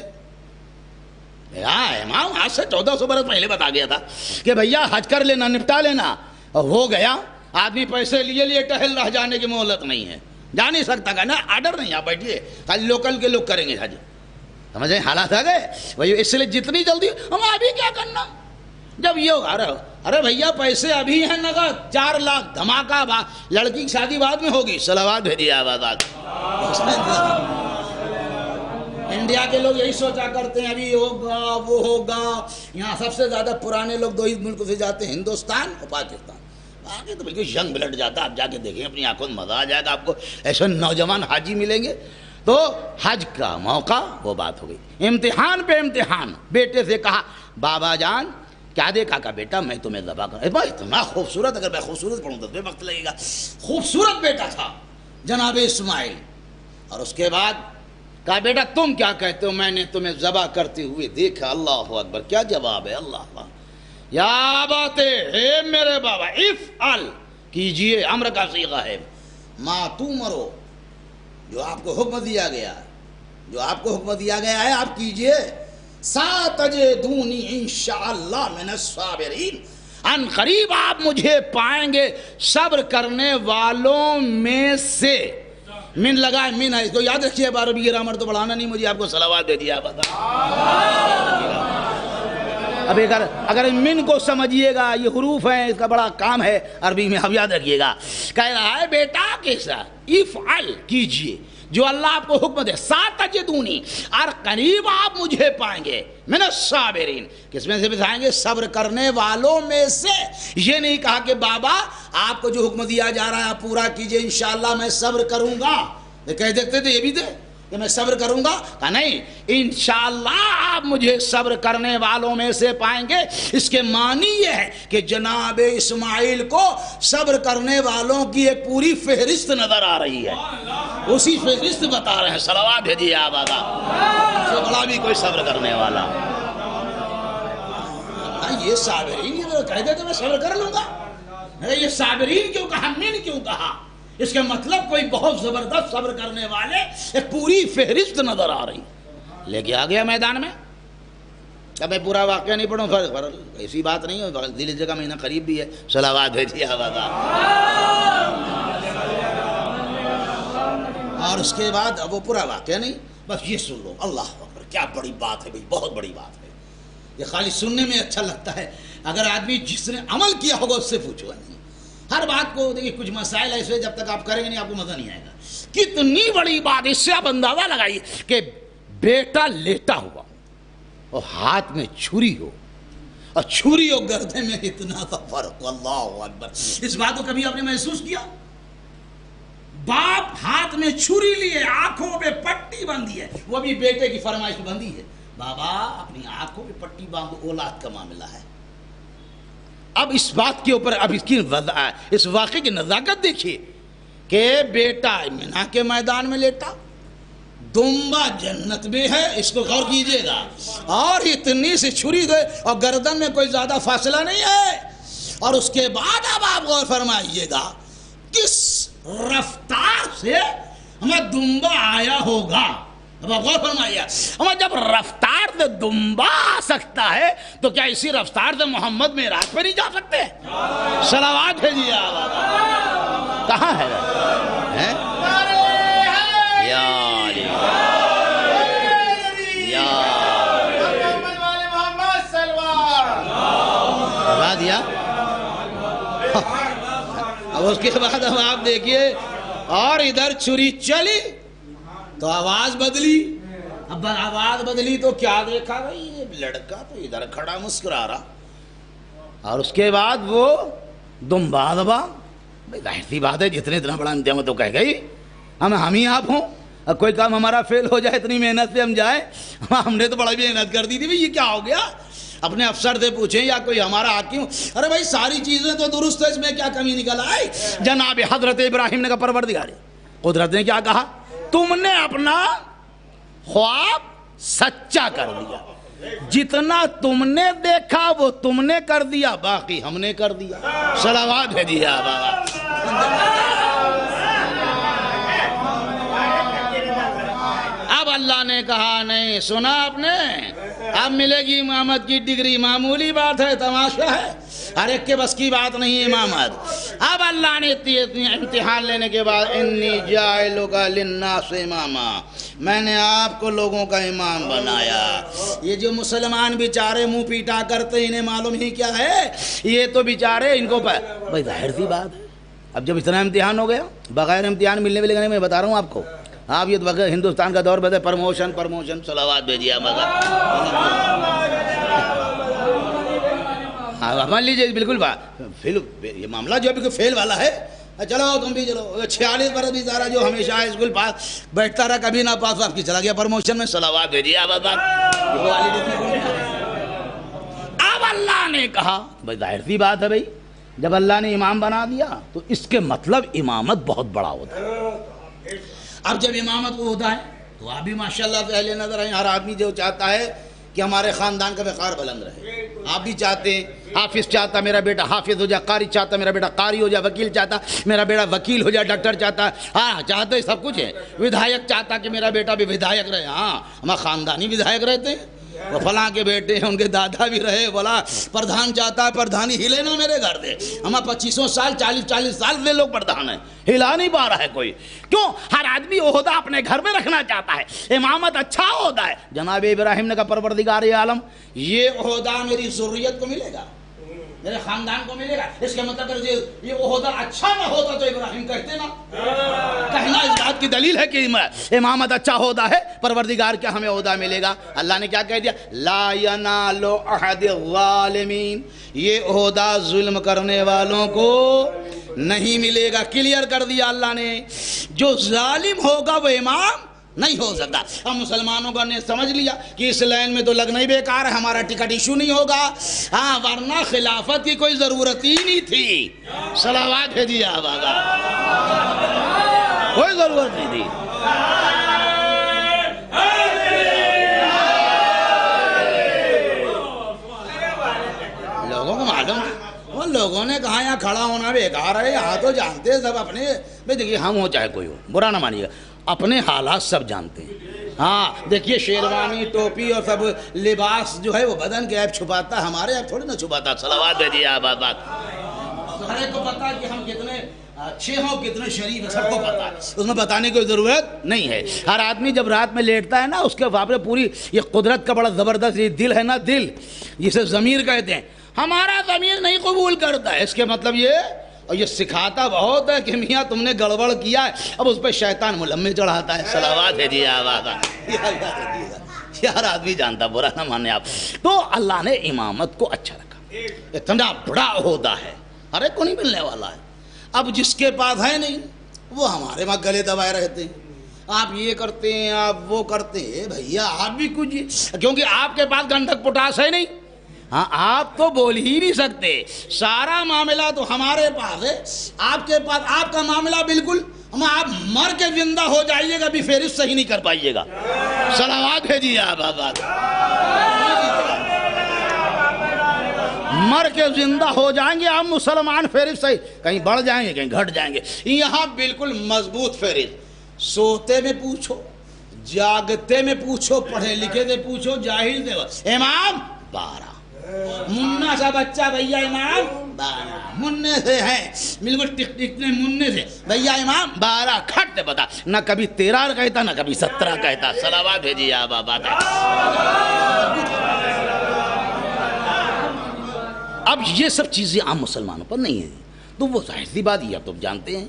امام آج سے 1400 برس پہلے بتا گیا تھا کہ بھیا حج کر لینا، نپٹا لینا، اور ہو گیا. آدمی پیسے لیے ٹہل رہ جانے کی مہلت نہیں ہے، جا نہیں سکتا کہ نا آرڈر نہیں. آپ بیٹھیے خالی لوکل کے لوگ کریں گے حج. سمجھیں حالات آ گئے بھائی. اس لیے جتنی جلدی ہم ابھی کیا کرنا جب یہ ہوگا. ارے بھیا پیسے ابھی ہیں نقد 4 لاکھ دھماکہ، لڑکی کی شادی بعد میں ہوگی. صلوات بھیجیے آباد. انڈیا کے لوگ یہی سوچا کرتے ہیں ابھی ہوگا وہ ہوگا. یہاں سب سے زیادہ پرانے لوگ 2 ہی ملک سے جاتے ہیں، ہندوستان اور پاکستان. آگے تو بالکل ینگ بلڈ جاتا. آپ جا کے دیکھیں اپنی آنکھوں میں مزہ آ جائے گا آپ کو. ایسے نوجوان حاجی ملیں گے. تو حج کا موقع وہ بات ہو گئی. امتحان پہ امتحان. بیٹے سے کہا بابا جان کیا دیکھا کا بیٹا میں تمہیں ذبح کروں. اتنا خوبصورت، اگر میں خوبصورت پڑھوں تو وقت لگے گا. خوبصورت بیٹا تھا جناب اسماعیل. اور اس کے بعد کہا بیٹا تم کیا کہتے ہو، میں نے تمہیں ذبح کرتے ہوئے دیکھا. اللہ اکبر. کیا جواب ہے. اللہ یا بات ہے میرے بابا افعل کیجئے. امر کا صیغہ ہے. ما تؤمرو، جو آپ کو حکم دیا گیا ہے، جو آپ کو حکم دیا گیا ہے آپ کیجئے. ساتجدونی انشاءاللہ من الصابرین، ان قریب آپ مجھے پائیں گے صبر کرنے والوں میں سے. من لگائے من ہے، اس کو یاد رکھیے. عربی گرامر تو پڑھانا نہیں مجھے، آپ کو صلوات دے دیا. اب اگر من کو سمجھیے گا، یہ حروف ہیں، اس کا بڑا کام ہے عربی میں. اب یاد رکھیے گا کہہ رہا ہے بیٹا کیسا افعل کیجئے جو اللہ آپ کو حکم دے. ساتجدونی، اور قریب آپ مجھے پائیں گے من الصابرین، کس میں سے بتائیں گے؟ صبر کرنے والوں میں سے. یہ نہیں کہا کہ بابا آپ کو جو حکم دیا جا رہا ہے آپ پورا کیجئے انشاءاللہ میں صبر کروں گا. یہ کہہ دیتے تھے یہ بھی تھے کہ میں صبر کروں گا. کہا نہیں، انشاءاللہ آپ مجھے صبر کرنے والوں میں سے پائیں گے. اس کے معنی یہ ہے کہ جناب اسماعیل کو صبر کرنے والوں کی ایک پوری فہرست نظر آ رہی ہے. اسی فہرست بتا رہے ہیں. صلوات بھیجیے آپ آقا. سے بڑا بھی کوئی صبر کرنے والا. یہ صابرین، یہ کہہ دیتے میں صبر کر لوں گا. یہ صابرین کیوں کہا، من کیوں کہا؟ اس کا مطلب کوئی بہت زبردست صبر کرنے والے ایک پوری فہرست نظر آ رہی. لے کے آ گیا میدان میں. اب میں پورا واقعہ نہیں پڑھوں، ایسی بات نہیں ہے. ذی الحجہ کا مہینہ قریب بھی ہے. صلوات بھیجیے آباد. اور اس کے بعد اب وہ پورا واقعہ نہیں، بس یہ سن لو. اللہ اکبر. کیا بڑی بات ہے بھائی، بہت بڑی بات ہے. یہ خالی سننے میں اچھا لگتا ہے، اگر آدمی جس نے عمل کیا ہوگا اس سے پوچھو. نہیں ہر بات کو دیکھیے، کچھ مسائل ایسے جب تک آپ کریں گے نہیں آپ کو مزہ نہیں آئے گا. کتنی بڑی بات، اس سے آپ اندازہ لگائیے کہ بیٹا لیٹا ہوا اور ہاتھ میں چھری ہو، اور چھری اور گردے میں اتنا سا فرق. اللہ اکبر. اس بات کو کبھی آپ نے محسوس کیا؟ باپ ہاتھ میں چھری لیے، آنکھوں پہ پٹی بندھی ہے، وہ بھی بیٹے کی فرمائش پہ بندھی ہے، بابا اپنی آنکھوں پہ پٹی باندھو، اولاد کا معاملہ ہے. اب اس بات کے اوپر اب اس واقعے کی نزاکت دیکھیے کہ بیٹا مینا کے میدان میں لیٹا، دمبا جنت میں ہے، اس کو غور کیجئے گا، اور اتنی سی چھری دے اور گردن میں کوئی زیادہ فاصلہ نہیں ہے. اور اس کے بعد اب آپ غور فرمائیے گا کس رفتار سے ہمیں دمبا آیا ہوگا. اب آپ غور فرمائیے، ہمیں جب رفتار سے دمبا آ سکتا ہے تو کیا اسی رفتار سے محمد معراج پہ نہیں جا سکتے؟ صلوات بھیجیے آپ. کہاں ہے یا علی یا دیا. اب اس کے بعد اب آپ دیکھیے، اور ادھر چھری چلی تو آواز بدلی. اب آواز بدلی تو کیا دیکھا بھائی، یہ لڑکا تو ادھر کھڑا مسکرا رہا، اور اس کے بعد وہ دمبا دبا. بھائی ظاہر سی بات ہے، جتنے اتنا بڑا انتظام تو کہہ گئی ہم ہی آپ ہوں، کوئی کام ہمارا فیل ہو جائے اتنی محنت سے ہم جائیں، ہم نے تو بڑا بھی محنت کر دی تھی. بھائی یہ کیا ہو گیا؟ اپنے افسر سے پوچھیں یا کوئی ہمارا حاکم، ارے بھائی ساری چیزیں تو درست ہے، اس میں کیا کمی نکل آئی؟ جناب حضرت ابراہیم نے کہا پروردگار قدرت نے کیا کہا؟ تم نے اپنا خواب سچا کر دیا، جتنا تم نے دیکھا وہ تم نے کر دیا، باقی ہم نے کر دیا. صلوات بھیجیے بابا. اب اللہ نے کہا نہیں، سنا آپ نے، اب ملے گی امامت کی ڈگری، معمولی بات ہے، تماشا ہے، ہر ایک کے بس کی بات نہیں امامت. اب اللہ نے اتنی امتحان لینے کے بعد انی جاعلک للناس اماما، میں نے آپ کو لوگوں کا امام بنایا. یہ جو مسلمان بیچارے منہ پیٹا کرتے، انہیں معلوم ہی کیا ہے، یہ تو بیچارے ان کو بھائی ظاہر سی بات ہے. اب جب اتنا امتحان ہو گیا، بغیر امتحان ملنے والے نہیں، میں بتا رہا ہوں آپ کو. آپ یہ ہندوستان کا دور بتا پرموشن. صلوات بھیجیے مگر مان لیجیے بالکل یہ معاملہ جو ابھی فیل والا ہے. چلو تم بھی چلو، 46 برس بھی سارا جو ہمیشہ اسکول پاس بیٹھتا رہا، کبھی نہ پاس آپ کی چلا گیا پرموشن میں. صلوات بھیجیے. اب اللہ نے کہا بھائی ظاہر سی بات ہے، بھائی جب اللہ نے امام بنا دیا تو اس کے مطلب امامت بہت بڑا ہوتا ہے. اب جب امامت کو ہوتا ہے تو آپ بھی ماشاءاللہ سے اہل نظر ہیں. ہر آدمی جو چاہتا ہے کہ ہمارے خاندان کا وقار بلند رہے. آپ بھی چاہتے ہیں، حافظ چاہتا میرا بیٹا حافظ ہو جائے، قاری چاہتا میرا بیٹا قاری ہو جائے، وکیل چاہتا میرا بیٹا وکیل ہو جائے، ڈاکٹر چاہتا، ہاں چاہتے سب کچھ ہے. ودھایک چاہتا کہ میرا بیٹا بھی ودھایک رہے. ہاں ہمارا خاندانی ودھایک رہتے ہیں، وہ فلاں کے بیٹے ہیں، ان کے دادا بھی رہے. بولا پردھان چاہتا ہے پردھانی ہلے نہ میرے گھر دے. ہمارا 25 سال 40 سال سے لوگ پردھان ہیں، ہلا نہیں پا رہا ہے کوئی. کیوں؟ ہر آدمی عہدہ اپنے گھر میں رکھنا چاہتا ہے. امامت اچھا عہدہ ہے. جناب ابراہیم نے کہا پروردگار عالم، یہ عہدہ میری ذریت کو ملے گا، میرے خاندان کو ملے گا. اس کے مطلب یہ عہدہ اچھا نہ ہوتا تو ابراہیم کہتے نا. کہنا اس بات کی دلیل ہے کہ امامت اچھا عہدہ ہے، پروردگار کیا ہمیں عہدہ ملے گا. اللہ نے کیا کہہ دیا؟ لا ینال احد الظالمین، یہ عہدہ ظلم کرنے والوں کو نہیں ملے گا. کلیئر کر دیا اللہ نے. جو ظالم ہوگا وہ امام نہیں ہو سکتا. ہم مسلمانوں کا نے سمجھ لیا کہ اس لائن میں تو لگنا ہی بیکار ہے، ہمارا ٹکٹ ایشو نہیں ہوگا. ہاں ورنہ خلافت کی کوئی ضرورت ہی نہیں تھی. صلوات بھیجیے آبادہ، کوئی ضرورت نہیں تھی. لوگوں کو معلوم، ان لوگوں نے کہا یہاں کھڑا ہونا بیکار ہے، یہاں تو جانتے ہیں سب اپنے. بھائی دیکھیے ہم ہو چاہے کوئی ہو، برا نہ مانیے گا، اپنے حالات سب جانتے ہیں. ہاں دیکھیے شیروانی ٹوپی اور سب لباس جو ہے وہ بدن کے عیب چھپاتا ہے، ہمارے عیب تھوڑی نہ چھپاتا. صلوات بھیجیے آپ بات. ہر ایک کو پتا ہے کہ ہم کتنے اچھے ہوں کتنے شریف ہیں، سب کو پتا ہے، اس میں بتانے کی ضرورت نہیں ہے۔ ہر آدمی جب رات میں لیٹتا ہے نا، اس کے واپس پوری یہ قدرت کا بڑا زبردست یہ دل ہے نا، دل جسے ضمیر کہتے ہیں، ہمارا ضمیر نہیں قبول کرتا ہے۔ اس کے مطلب یہ، اور یہ سکھاتا بہت ہے کہ میاں تم نے گڑبڑ کیا ہے، اب اس پہ شیطان ملمے چڑھاتا ہے۔ صلوات ہے جی آباد یار آدمی جانتا، برا نہ مانے آپ۔ تو اللہ نے امامت کو اچھا رکھا، اتنا بڑا عہدہ ہے، ہر ایک کو نہیں ملنے والا ہے۔ اب جس کے پاس ہے نہیں، وہ ہمارے وہاں گلے دبائے رہتے ہیں، آپ یہ کرتے ہیں، آپ وہ کرتے ہیں، بھیا آپ بھی کچھ، کیونکہ آپ کے پاس گنڈک پوٹاس ہے نہیں، ہاں آپ تو بول ہی نہیں سکتے، سارا معاملہ تو ہمارے پاس ہے، آپ کے پاس آپ کا معاملہ بالکل، آپ مر کے زندہ ہو جائیے گا بھی فہرست صحیح نہیں کر پائیے گا۔ صلوات ہے جی آپ آباد، مر کے زندہ ہو جائیں گے آپ مسلمان، فہرست صحیح، کہیں بڑھ جائیں گے کہیں گھٹ جائیں گے، یہاں بالکل مضبوط فہرست۔ سوتے میں پوچھو، جاگتے میں پوچھو، پڑھے لکھے سے پوچھو، جاہل سے، امام 12، منہ سا بچہ بھیا امام 12، منہ سے ہیں بالکل ٹکنے منہ سے بھیا امام 12، کھٹ پتا نہ کبھی 13 کہتا نہ کبھی 17 کہتا۔ صلوات بھیجیے آپ بات ہے۔ اب یہ سب چیزیں عام مسلمانوں پر نہیں ہیں، تو وہ ظاہر سی بات یہ اب تو جانتے ہیں،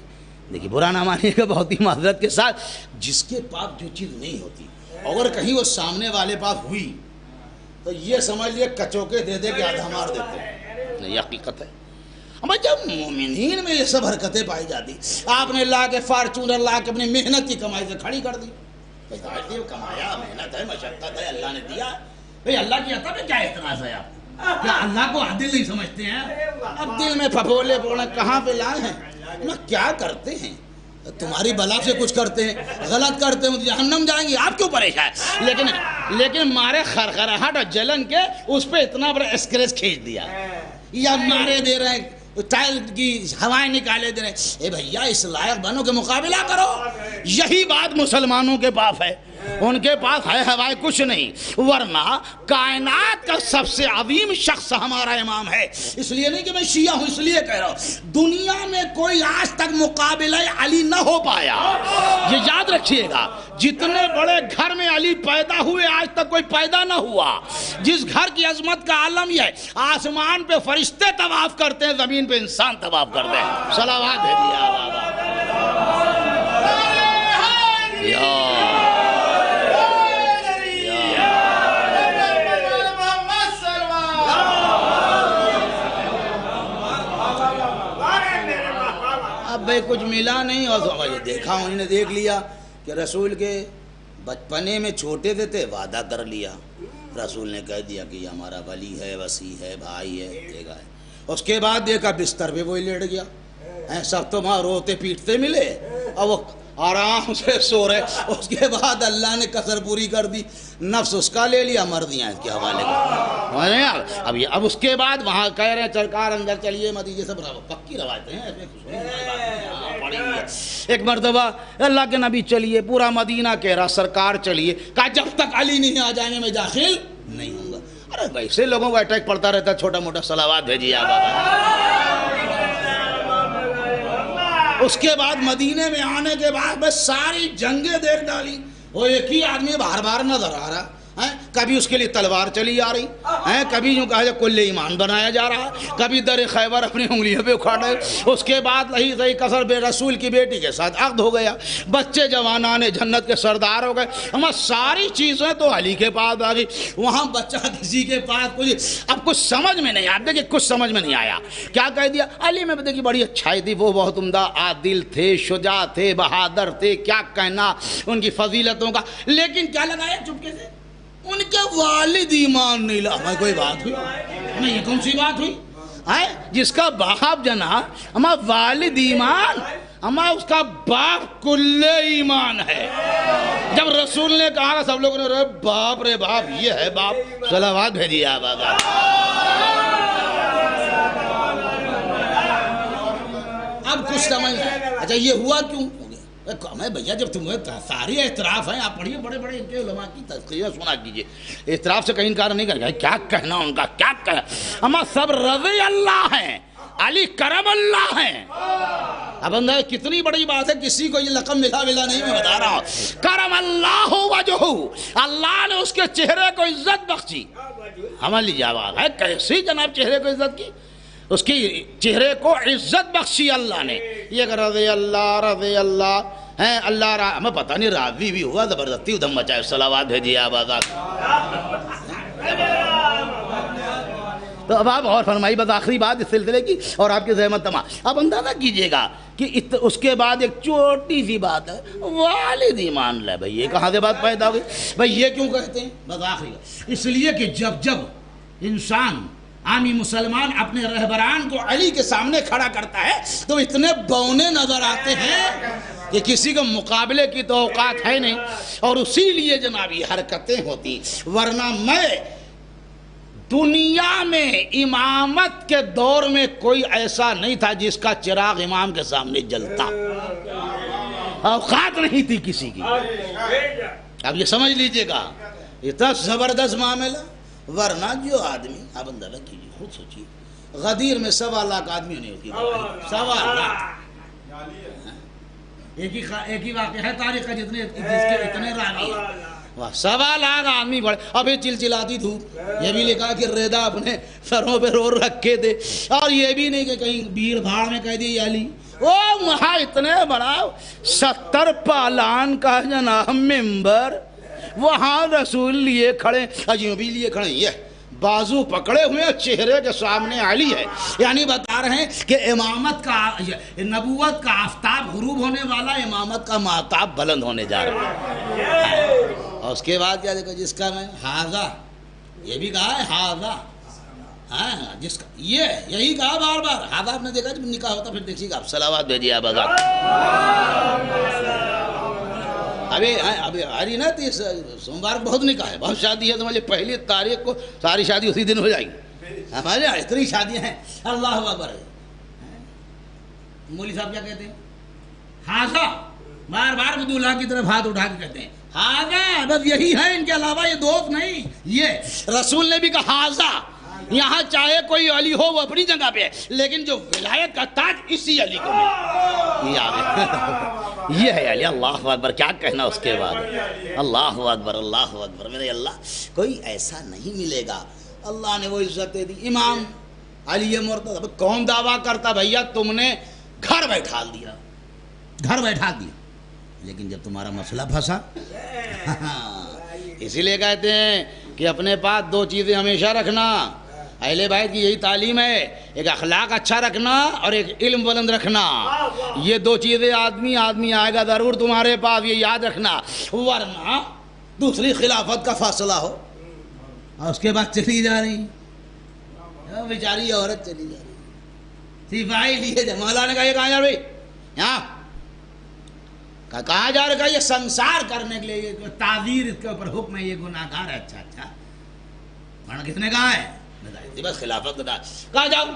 دیکھیے برا نہ مانیے گا بہت ہی معذرت کے ساتھ، جس کے پاس جو چیز نہیں ہوتی اگر کہیں وہ سامنے والے پاس ہوئی تو یہ سمجھ لیے کچوکے دے دے کے آدھا مار دیتے ہیں، یہ حقیقت ہے۔ اب جب مومنین میں یہ سب حرکتیں پائی جاتی، آپ نے لا کے فارچونر لا کے اپنی محنت کی کمائی سے کھڑی کر دی، کمایا محنت ہے مشقت ہے اللہ نے دیا، بھئی اللہ کی عطا میں کیا اعتراض ہے؟ آپ کیا اللہ کو عادل نہیں سمجھتے ہیں؟ اب دل میں پھپولے پوڑے کہاں پہ لائے ہیں، کیا کرتے ہیں، تمہاری بلا سے کچھ کرتے ہیں، غلط کرتے ہیں، جہنم جائیں گے، آپ کیوں پریشان؟ لیکن مارے خرخراہٹ اور جلن کے اس پہ اتنا بڑا اسکریچ کھینچ دیا، یا مارے دے رہے ہیں، ٹائل کی ہوائیں نکالے دے رہے ہیں، اے بھیا اس لائق بنو کہ مقابلہ کرو۔ یہی بات مسلمانوں کے پاس ہے، ان کے پاس ہے ہوائیں کچھ نہیں، ورنہ کائنات کا سب سے عظیم شخص ہمارا امام ہے۔ اس لیے نہیں کہ میں شیعہ ہوں، اس لیے کہہ رہا ہوں دنیا میں کوئی آج تک مقابلہ علی نہ ہو پایا، یہ یاد رکھیے گا، جتنے بڑے گھر میں علی پیدا ہوئے آج تک کوئی پیدا نہ ہوا۔ جس گھر کی عظمت کا عالم یہ ہے، آسمان پہ فرشتے طواف کرتے ہیں، زمین پہ انسان طواف کرتے ہیں۔ صلوات ہے اب بھائی کچھ ملا نہیں، اور دیکھا انہوں نے دیکھ لیا کہ رسول کے بچپنے میں چھوٹے تھے، وعدہ کر لیا، رسول نے کہہ دیا کہ یہ ہمارا ولی ہے، وسیع ہے، بھائی ہے، دیکھا ہے۔ اس کے بعد دیکھا بستر پہ وہی لیٹ گیا، سب تو وہاں روتے پیٹتے ملے اور وہ آرام سے سو رہے۔ اس کے بعد اللہ نے کسر پوری کر دی، نفس اس کا لے لیا، مردیاں اس کے حوالے کر۔ اب اس کے بعد وہاں کہہ رہے ہیں سرکار اندر چلیے مدینے، سب پکی روایتیں ہیں۔ ایک مرتبہ اللہ کے نبی چلیے، پورا مدینہ کہہ رہا سرکار چلیے، کہا جب تک علی نہیں آ جائیں گے میں داخل نہیں ہوں گا۔ ارے ویسے لوگوں کو اٹیک پڑتا رہتا ہے چھوٹا موٹا۔ صلوات بھیجیے آپ۔ اس کے بعد مدینے میں آنے کے بعد بس ساری جنگیں دیکھ ڈالی، وہ ایک ہی آدمی بار بار نظر آ رہا، کبھی اس کے لیے تلوار چلی آ رہی ہے، کبھی یوں کہا کل ایمان بنایا جا رہا، کبھی در خیبر اپنی انگلیوں پہ اکھاڑ رہے۔ اس کے بعد رہی صحیح کثر بے رسول کی بیٹی کے ساتھ عقد ہو گیا، بچے جوانان جنت کے سردار ہو گئے، ہمیں ساری چیزیں تو علی کے پاس آ گئی، وہاں بچہ کسی کے پاس کچھ۔ اب کچھ سمجھ میں نہیں آیا، دیکھیے کچھ سمجھ میں نہیں آیا، کیا کہہ دیا علی میں دیکھیے بڑی اچھائی تھی، وہ بہت عمدہ عادل تھے، شجاع تھے، بہادر تھے، کیا کہنا ان کی فضیلتوں کا، لیکن کیا لگایا چپکے سے ان کے والد ایمان نہیں لا۔ ہمیں کوئی بات ہوئی، ہمیں یہ کون سی بات ہوئی ہے جس کا باپ جنا ہمارا والد ایمان، ہمارا اس کا باپ کل ایمان ہے۔ جب رسول نے کہا سب لوگوں نے رے باپ رے باپ، یہ ہے باپ۔ صلوات بھیجیے آپ۔ اب کچھ سمجھ اچھا یہ ہوا کیوں؟ میں بھیا جب تمہیں ساری اعتراف ہیں، آپ پڑھیے بڑے بڑے ان کے علماء کی تذکیہ سنا کیجیے، اعتراف سے کہیں انکار نہیں کرے گا، کیا کہنا ان کا، کیا کہنا، ہم سب رضی اللہ ہیں، علی کرم اللہ ہیں. اب اندر کتنی بڑی بات ہے, کسی کو یہ لقب ملا نہیں, میں بتا رہا ہوں. کرم اللہ وجہہ, اللہ نے اس کے چہرے کو عزت بخشی. ہماری جواب ہے کیسی جناب چہرے کو عزت کی, اس کی چہرے کو عزت بخشی اللہ نے. یہ کہ رضی اللہ ہیں, اللہ ہمیں پتہ نہیں راضی بھی ہوا, زبردستی ادھم مچائے, صلوات بھیجیے آبادات. تو اب آپ اور فرمائی بس آخری بات اس سلسلے کی اور آپ کی زحمت تمام. اب اندازہ کیجئے گا کہ اس کے بعد ایک چھوٹی سی بات ہے, والد ایمان لے. بھئی یہ کہاں سے بات پیدا ہوئی؟ بھئی یہ کیوں کہتے ہیں بس آخری بات؟ اس لیے کہ جب انسان عامی مسلمان اپنے رہبران کو علی کے سامنے کھڑا کرتا ہے تو اتنے بونے نظر آتے ہیں کہ کسی کو مقابلے کی تو اوقات ہے نہیں, اور اسی لیے جناب یہ حرکتیں ہوتی. ورنہ میں دنیا میں امامت کے دور میں کوئی ایسا نہیں تھا جس کا چراغ امام کے سامنے جلتا, اوقات نہیں تھی کسی کی. اب یہ سمجھ لیجئے گا, اتنا زبردست معاملہ. ورنہ جو آدمی, آپ اندازہ کیجئے, خود سوچیے, غدیر میں 1.25 لاکھ آدمی نہیں ہوتی, 1.25 لاکھ. ایک ہی واقعہ ہے تاریخ کا جس کے اتنے راوی ہیں. 1.25 لاکھ آدمی بڑے. ابھی چلچلاتی دھوپ, یہ بھی لکھا کہ ریدا اپنے سروں پہ رو رکھے تھے, اور یہ بھی نہیں کہ کہیں بھیڑ بھاڑ میں کہہ دی علی. وہ وہاں اتنے بڑا 70 پالان کا جناب ممبر, وہاں رسول لیے کھڑے, عجیب بھی لیے کھڑے, یہ بازو پکڑے ہوئے, چہرے کے سامنے علی ہے. یعنی بتا رہے ہیں کہ امامت کا, نبوت کا آفتاب غروب ہونے والا, امامت کا مہتاب بلند ہونے جا رہا ہے. اور اس کے بعد کیا دیکھو, جس کا میں حاضہ, یہ بھی کہا ہے حاضہ, ہاں جس کا یہی کہا بار بار حاضہ. آپ نے دیکھا جب نکاح ہوتا پھر دیکھیے گا آپ, صلوات بھیجیے آپ آزاد. ابھی آری نا سوموار بہت نکاح ہے, بہت شادی ہے. سمجھے 1 تاریخ کو ساری شادی اسی دن ہو جائے گی. ہمارے یہاں اتنی شادیاں ہیں, اللہ اکبر. مولوی صاحب کیا کہتے ہیں, حاضہ, بار بار دولہا کی طرف ہاتھ اٹھا کے کہتے ہیں حاضہ, بس یہی ہے, ان کے علاوہ یہ دوست نہیں. یہ رسول نے بھی کہا حاضہ. یہاں چاہے کوئی علی ہو وہ اپنی جگہ پہ ہے, لیکن جو ولایت کا تاج اسی علی کو ملے, یہ ہے علی. اللہ اکبر, کیا کہنا اس کے بعد. اللہ اکبر, اللہ اکبر. میرے اللہ, کوئی ایسا نہیں ملے گا. اللہ نے وہ عزت دی. امام علی مرتضی, کون دعویٰ کرتا بھیا تم نے گھر بیٹھا دیا, لیکن جب تمہارا مسئلہ پھنسا, اسی لیے کہتے ہیں کہ اپنے پاس 2 چیزیں ہمیشہ رکھنا. اہل بیت کی یہی تعلیم ہے, ایک اخلاق اچھا رکھنا اور ایک علم بلند رکھنا. یہ 2 چیزیں آدمی آئے گا ضرور تمہارے پاس, یہ یاد رکھنا. ورنہ دوسری خلافت کا فاصلہ ہو اور اس کے بعد چلی جا رہی بیچاری عورت, چلی جا رہی, سپاہی لیے جا. مولا نے کہا یہ کہاں جا رہی, یہاں کہاں جا رہا, یہ سنسار کرنے کے لیے, تعذیر اس کے اوپر حکم ہے, یہ گناہگار ہے. اچھا ورنہ کس نے کہا ہے, بس خلافت کا کہاں جاؤ,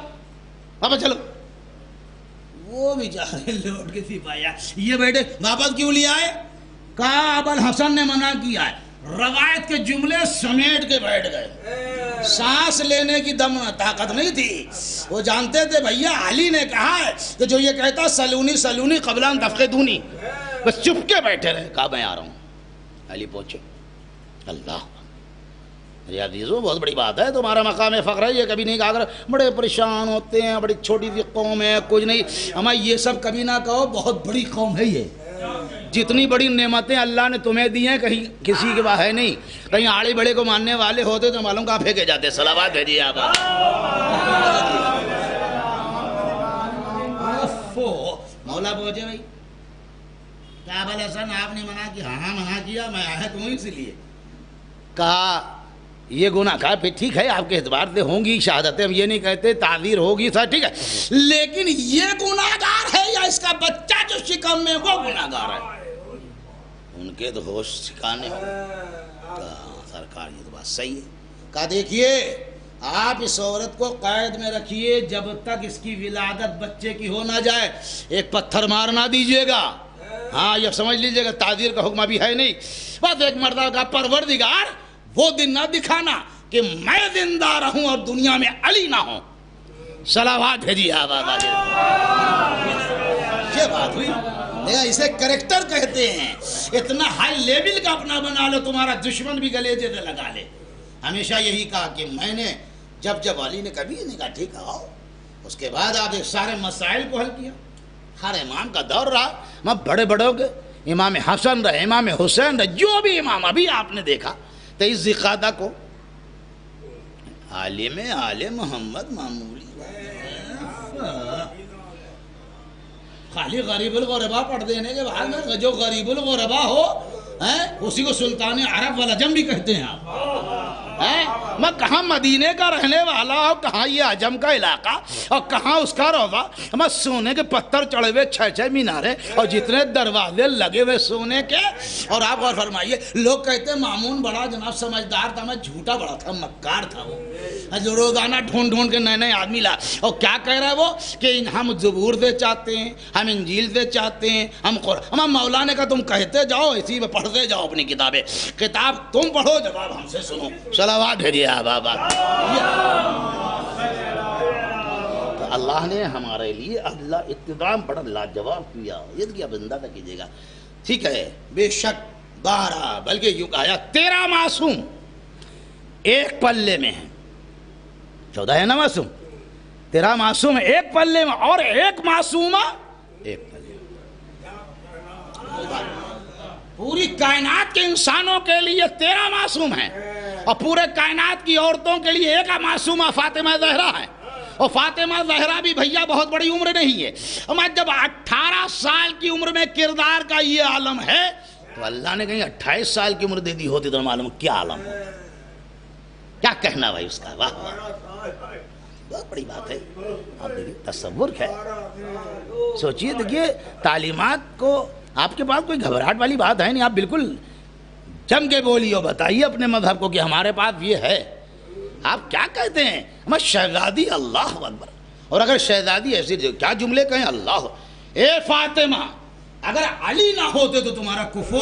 واپس چلو. وہ بیچارے لوٹ کے سپاہی, یہ بیٹے واپس کیوں لیا ہے, کہا ابو الحسن نے منع کیا ہے. روایت کے جملے سمیٹ کے بیٹھ گئے, سانس لینے کی دم طاقت نہیں تھی. وہ جانتے تھے بھیا علی نے کہا ہے کہ جو یہ کہتا سلونی قبل ان تفقدونی, بس چپ کے بیٹھے رہے. کہا میں آ رہا ہوں. علی پہنچے. اللہ میرے عزیزوں, بہت بڑی بات ہے, تمہارا مقام فخر ہے. یہ کبھی نہیں کہا کر بڑے پریشان ہوتے ہیں, بڑی چھوٹی سی قوم ہے, کچھ نہیں. ہمیں یہ سب کبھی نہ کہو, بہت بڑی قوم ہے یہ. جتنی بڑی نعمتیں اللہ نے تمہیں دی ہیں کہیں کسی کے پاس ہے نہیں. کہیں آڑے بڑے کو ماننے والے ہوتے تو معلوم کہاں پھینکے جاتے. صلوات بھیجیے آپ. مولا پہنچے بھائی, کیا ابو الحسن آپ نے منع کیا, ہاں منع کیا, میں آیا تم اسی لیے. کہا یہ گناہ, کہا پھر ٹھیک ہے آپ کے اعتبار سے ہوں گی شہادتیں, ہم یہ نہیں کہتے, تعذیر ہوگی سر ٹھیک ہے, لیکن یہ گناہگار ہے یا اس کا بچہ جو شکم میں وہ گناہگار ہے. ان کے تو ہوش ٹھکانے ہو. کہا سرکار یہ تو بات صحیح ہے. کہا دیکھیے آپ اس عورت کو قید میں رکھیے جب تک اس کی ولادت بچے کی ہو نہ جائے, ایک پتھر مار نہ دیجیے گا. ہاں یہ سمجھ لیجیے گا تعذیر کا حکم ابھی ہے نہیں. بس ایک مرتبہ کا پروردگار وہ دن نہ دکھانا کہ میں زندہ رہوں اور دنیا میں علی نہ ہوں. صلوات بھیجیے آپ آقا کے۔ یہ بات ہوئی، دیکھا اسے کریکٹر کہتے ہیں۔ اتنا ہائی لیول کا اپنا بنا لو تمہارا دشمن بھی گلیجے سے لگا لے۔ ہمیشہ یہی کہا کہ میں نے جب علی نے کبھی نہیں کہا ٹھیک آؤ، اس کے بعد آپ ایک سارے مسائل کو حل کیا۔ ہر امام کا دور رہا، میں بڑے بڑوں کے امام حسن رہے، امام حسین رہے، جو بھی امام ابھی آپ نے دیکھا 23 ذوالقعدہ کو عالم آل محمد معمولی خالی غریب الغربا پڑھ دینے کے بعد میں جو غریب الغربا ہو اسی کو سلطان عرب والعجم بھی کہتے ہیں آپ۔ میں کہاں مدینے کا رہنے والا ہوں، کہاں یہ عجم کا علاقہ اور کہاں اس کا روضہ، میں سونے کے پتھر چڑھے ہوئے 6 مینارے اور جتنے دروازے لگے ہوئے سونے کے۔ اور آپ غور فرمائیے، لوگ کہتے ہیں مامون بڑا جناب سمجھدار تھا، میں جھوٹا بڑا تھا، مکار تھا وہ، جو روزانہ ڈھونڈ کے نئے آدمی لا۔ اور کیا کہہ رہا ہے وہ کہ ہم زبور دے چاہتے ہیں، ہم انجیل دے چاہتے ہیں، ہم قرآن۔ ہم مولا نے کہا تم کہتے جاؤ، اسی میں پڑھتے جاؤ اپنی کتابیں، کتاب تم پڑھو، جواب ہم سے سنو۔ صلوات بھیجیے آپ۔ تو اللہ نے ہمارے لیے اللہ اتنام بڑا لاجواب کیا، یہ کیا بندہ نہ کیجیے گا، ٹھیک ہے؟ بے شک 12 بلکہ یوں کہا 13 معصوم ایک پلے میں ہیں، 14 ہے نا معصوم، 13 معصوم ایک پلے میں اور ایک معصومہ ایک پلے میں۔ پوری کائنات کے انسانوں کے لیے 13 معصوم ہیں اور پورے کائنات کی عورتوں کے لیے ایک معصومہ فاطمہ زہرا ہے۔ اور فاطمہ زہرا بھی بھیا بہت بڑی عمر نہیں ہے، ہمیں جب 18 سال کی عمر میں کردار کا یہ عالم ہے تو اللہ نے کہیں 28 سال کی عمر دے دی ہوتی تو معلوم کیا عالم ہو، کیا کہنا بھائی اس کا۔ واہ بہت بڑی بات ہے۔ آپ دیکھیے تصور ہے، سوچئے، دیکھیے تعلیمات کو آپ کے پاس کوئی گھبراہٹ والی بات ہے نہیں، آپ بالکل جم کے بولیے، بتائیے اپنے مذہب کو کہ ہمارے پاس یہ ہے۔ آپ کیا کہتے ہیں؟ ہمیں شہزادی، اللہ اکبر، اور اگر شہزادی ایسی کیا جملے کہیں، اللہ اے فاطمہ اگر علی نہ ہوتے تو تمہارا کف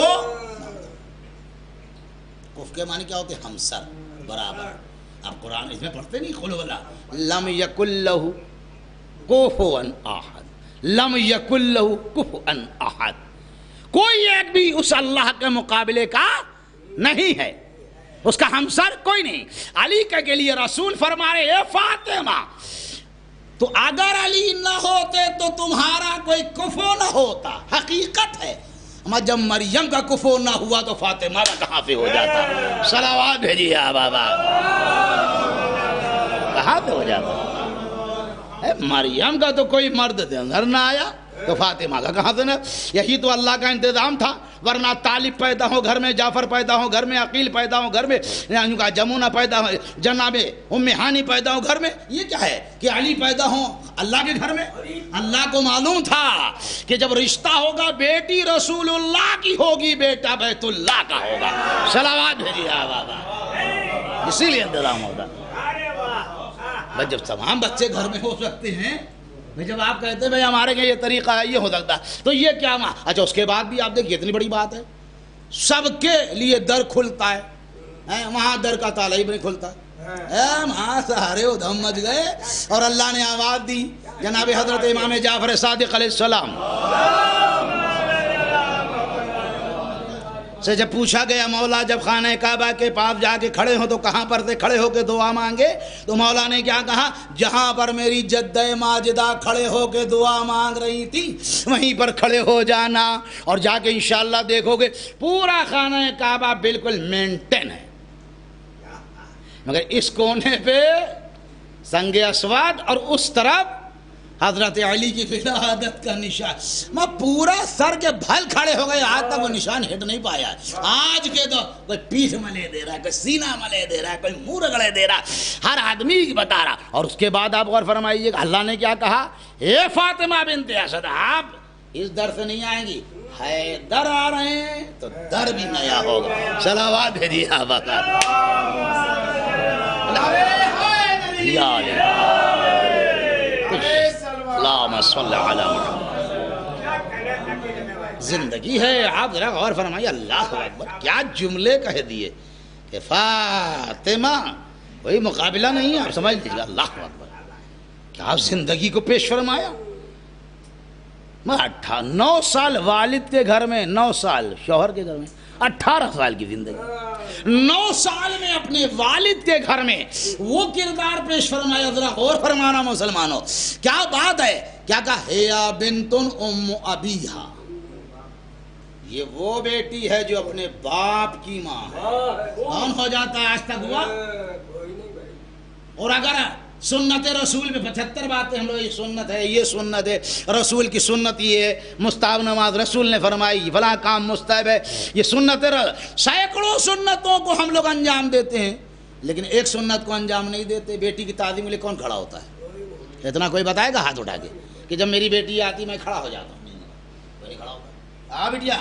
کے معنی کیا ہوتے؟ ہمسر، برابر۔ آپ قرآن اس میں پڑھتے نہیں، قل ولا لم یکن لہ کفوا احد، لم یکن لہ کفوا احد، کوئی ایک بھی اس اللہ کے مقابلے کا نہیں ہے، اس کا ہمسر کوئی نہیں۔ علی کے لیے رسول فرما رہے اے فاطمہ تو اگر علی نہ ہوتے تو تمہارا کوئی کفو نہ ہوتا، حقیقت ہے۔ جب مریم کا کفو نہ ہوا تو فاطمہ کا کہاں پہ ہو جاتا؟ صلوات بھیجیے بابا، کہاں پہ ہو جاتا؟ مریم کا تو کوئی مرد نظر نہ آیا تو فاطمہ کا کہاں سے نہ؟ یہی تو اللہ کا انتظام تھا، ورنہ طالب پیدا ہو گھر میں، جعفر پیدا ہو گھر میں، عقیل پیدا ہو گھر میں، جمونہ پیدا ہو، جناب ام ہانی پیدا ہو گھر میں، یہ کیا ہے کہ علی پیدا ہو اللہ کے گھر میں؟ اللہ کو معلوم تھا کہ جب رشتہ ہوگا بیٹی رسول اللہ کی ہوگی، بیٹا بیت اللہ کا ہوگا۔ صلوات بھیجیے بابا، اسی لیے انتظام ہوگا۔ بھائی جب تمام بچے گھر میں ہو سکتے ہیں، جب آپ کہتے ہیں بھائی ہمارے کے یہ طریقہ ہے، یہ ہو سکتا ہے، تو یہ کیا اچھا اس کے بعد بھی آپ دیکھیں اتنی بڑی بات ہے، سب کے لیے در کھلتا ہے، وہاں در کا تالا ہی نہیں کھلتا، وہاں سارے ادھم مچ گئے اور اللہ نے آواز دی، جناب حضرت امام جعفر صادق علیہ السلام سے جب پوچھا گیا مولا جب خانہ کعبہ کے پاس جا کے کھڑے ہو تو کہاں پر سے کھڑے ہو کے دعا مانگے؟ تو مولا نے کیا کہا؟ جہاں پر میری جدہ ماجدہ کھڑے ہو کے دعا مانگ رہی تھی وہیں پر کھڑے ہو جانا، اور جا کے انشاءاللہ دیکھو گے پورا خانہ کعبہ بالکل مینٹین ہے، مگر اس کونے پہ سنگ اسود اور اس طرف حضرت علی کی ولادت کا نشان، میں پورا سر کے بھل کھڑے ہو گئے، آج تک وہ نشان ہٹ نہیں پایا۔ آج کے تو کوئی پیٹھ ملے دے رہا ہے، کوئی سینہ ملے دے رہا ہے، کوئی منہ رگڑے دے رہا ہے، ہر آدمی بتا رہا۔ اور اس کے بعد آپ غور فرمائیے کہ اللہ نے کیا کہا؟ اے فاطمہ بنت اسد آپ اس در سے نہیں آئیں گی، حیدر آ رہے ہیں تو در بھی نیا ہوگا۔ صلوات بھیجیے آبا کا اللہم صلی علی محمد۔ زندگی ہے، آپ ذرا غور فرمائیے، اللہ اکبر کیا جملے کہہ دیے کہ فاطمہ کوئی مقابلہ نہیں ہے، آپ سمجھ لیجیے، اللہ اکبر کیا زندگی کو پیش فرمایا. 9 سال والد کے گھر میں، 9 سال شوہر کے گھر میں، 18 سال کی زندگی. 9 سال میں اپنے والد کے گھر میں وہ کردار پیش فرمایا. ذرا غور فرمانا مسلمانوں، کیا بات ہے. کیا کہا؟ ہیا بنتن ام ابیہا، یہ وہ بیٹی ہے جو اپنے باپ کی ماں ہے. کون ہو جاتا ہے؟ آج تک ہوا. اور اگر سنت رسول میں 75 باتیں ہم لوگ، یہ سنت ہے، یہ سنت ہے، رسول کی سنت یہ ہے، مستحب نماز رسول نے فرمائی، فلاں کام مستحب ہے، یہ سنت ہے. سینکڑوں سنتوں کو ہم لوگ انجام دیتے ہیں، لیکن ایک سنت کو انجام نہیں دیتے. بیٹی کی تعظیم کے لیے کون کھڑا ہوتا ہے؟ اتنا کوئی بتائے گا ہاتھ اٹھا کے کہ جب میری بیٹی آتی میں کھڑا ہو جاتا ہوں؟ نہیں کھڑا ہوتا. بیٹیا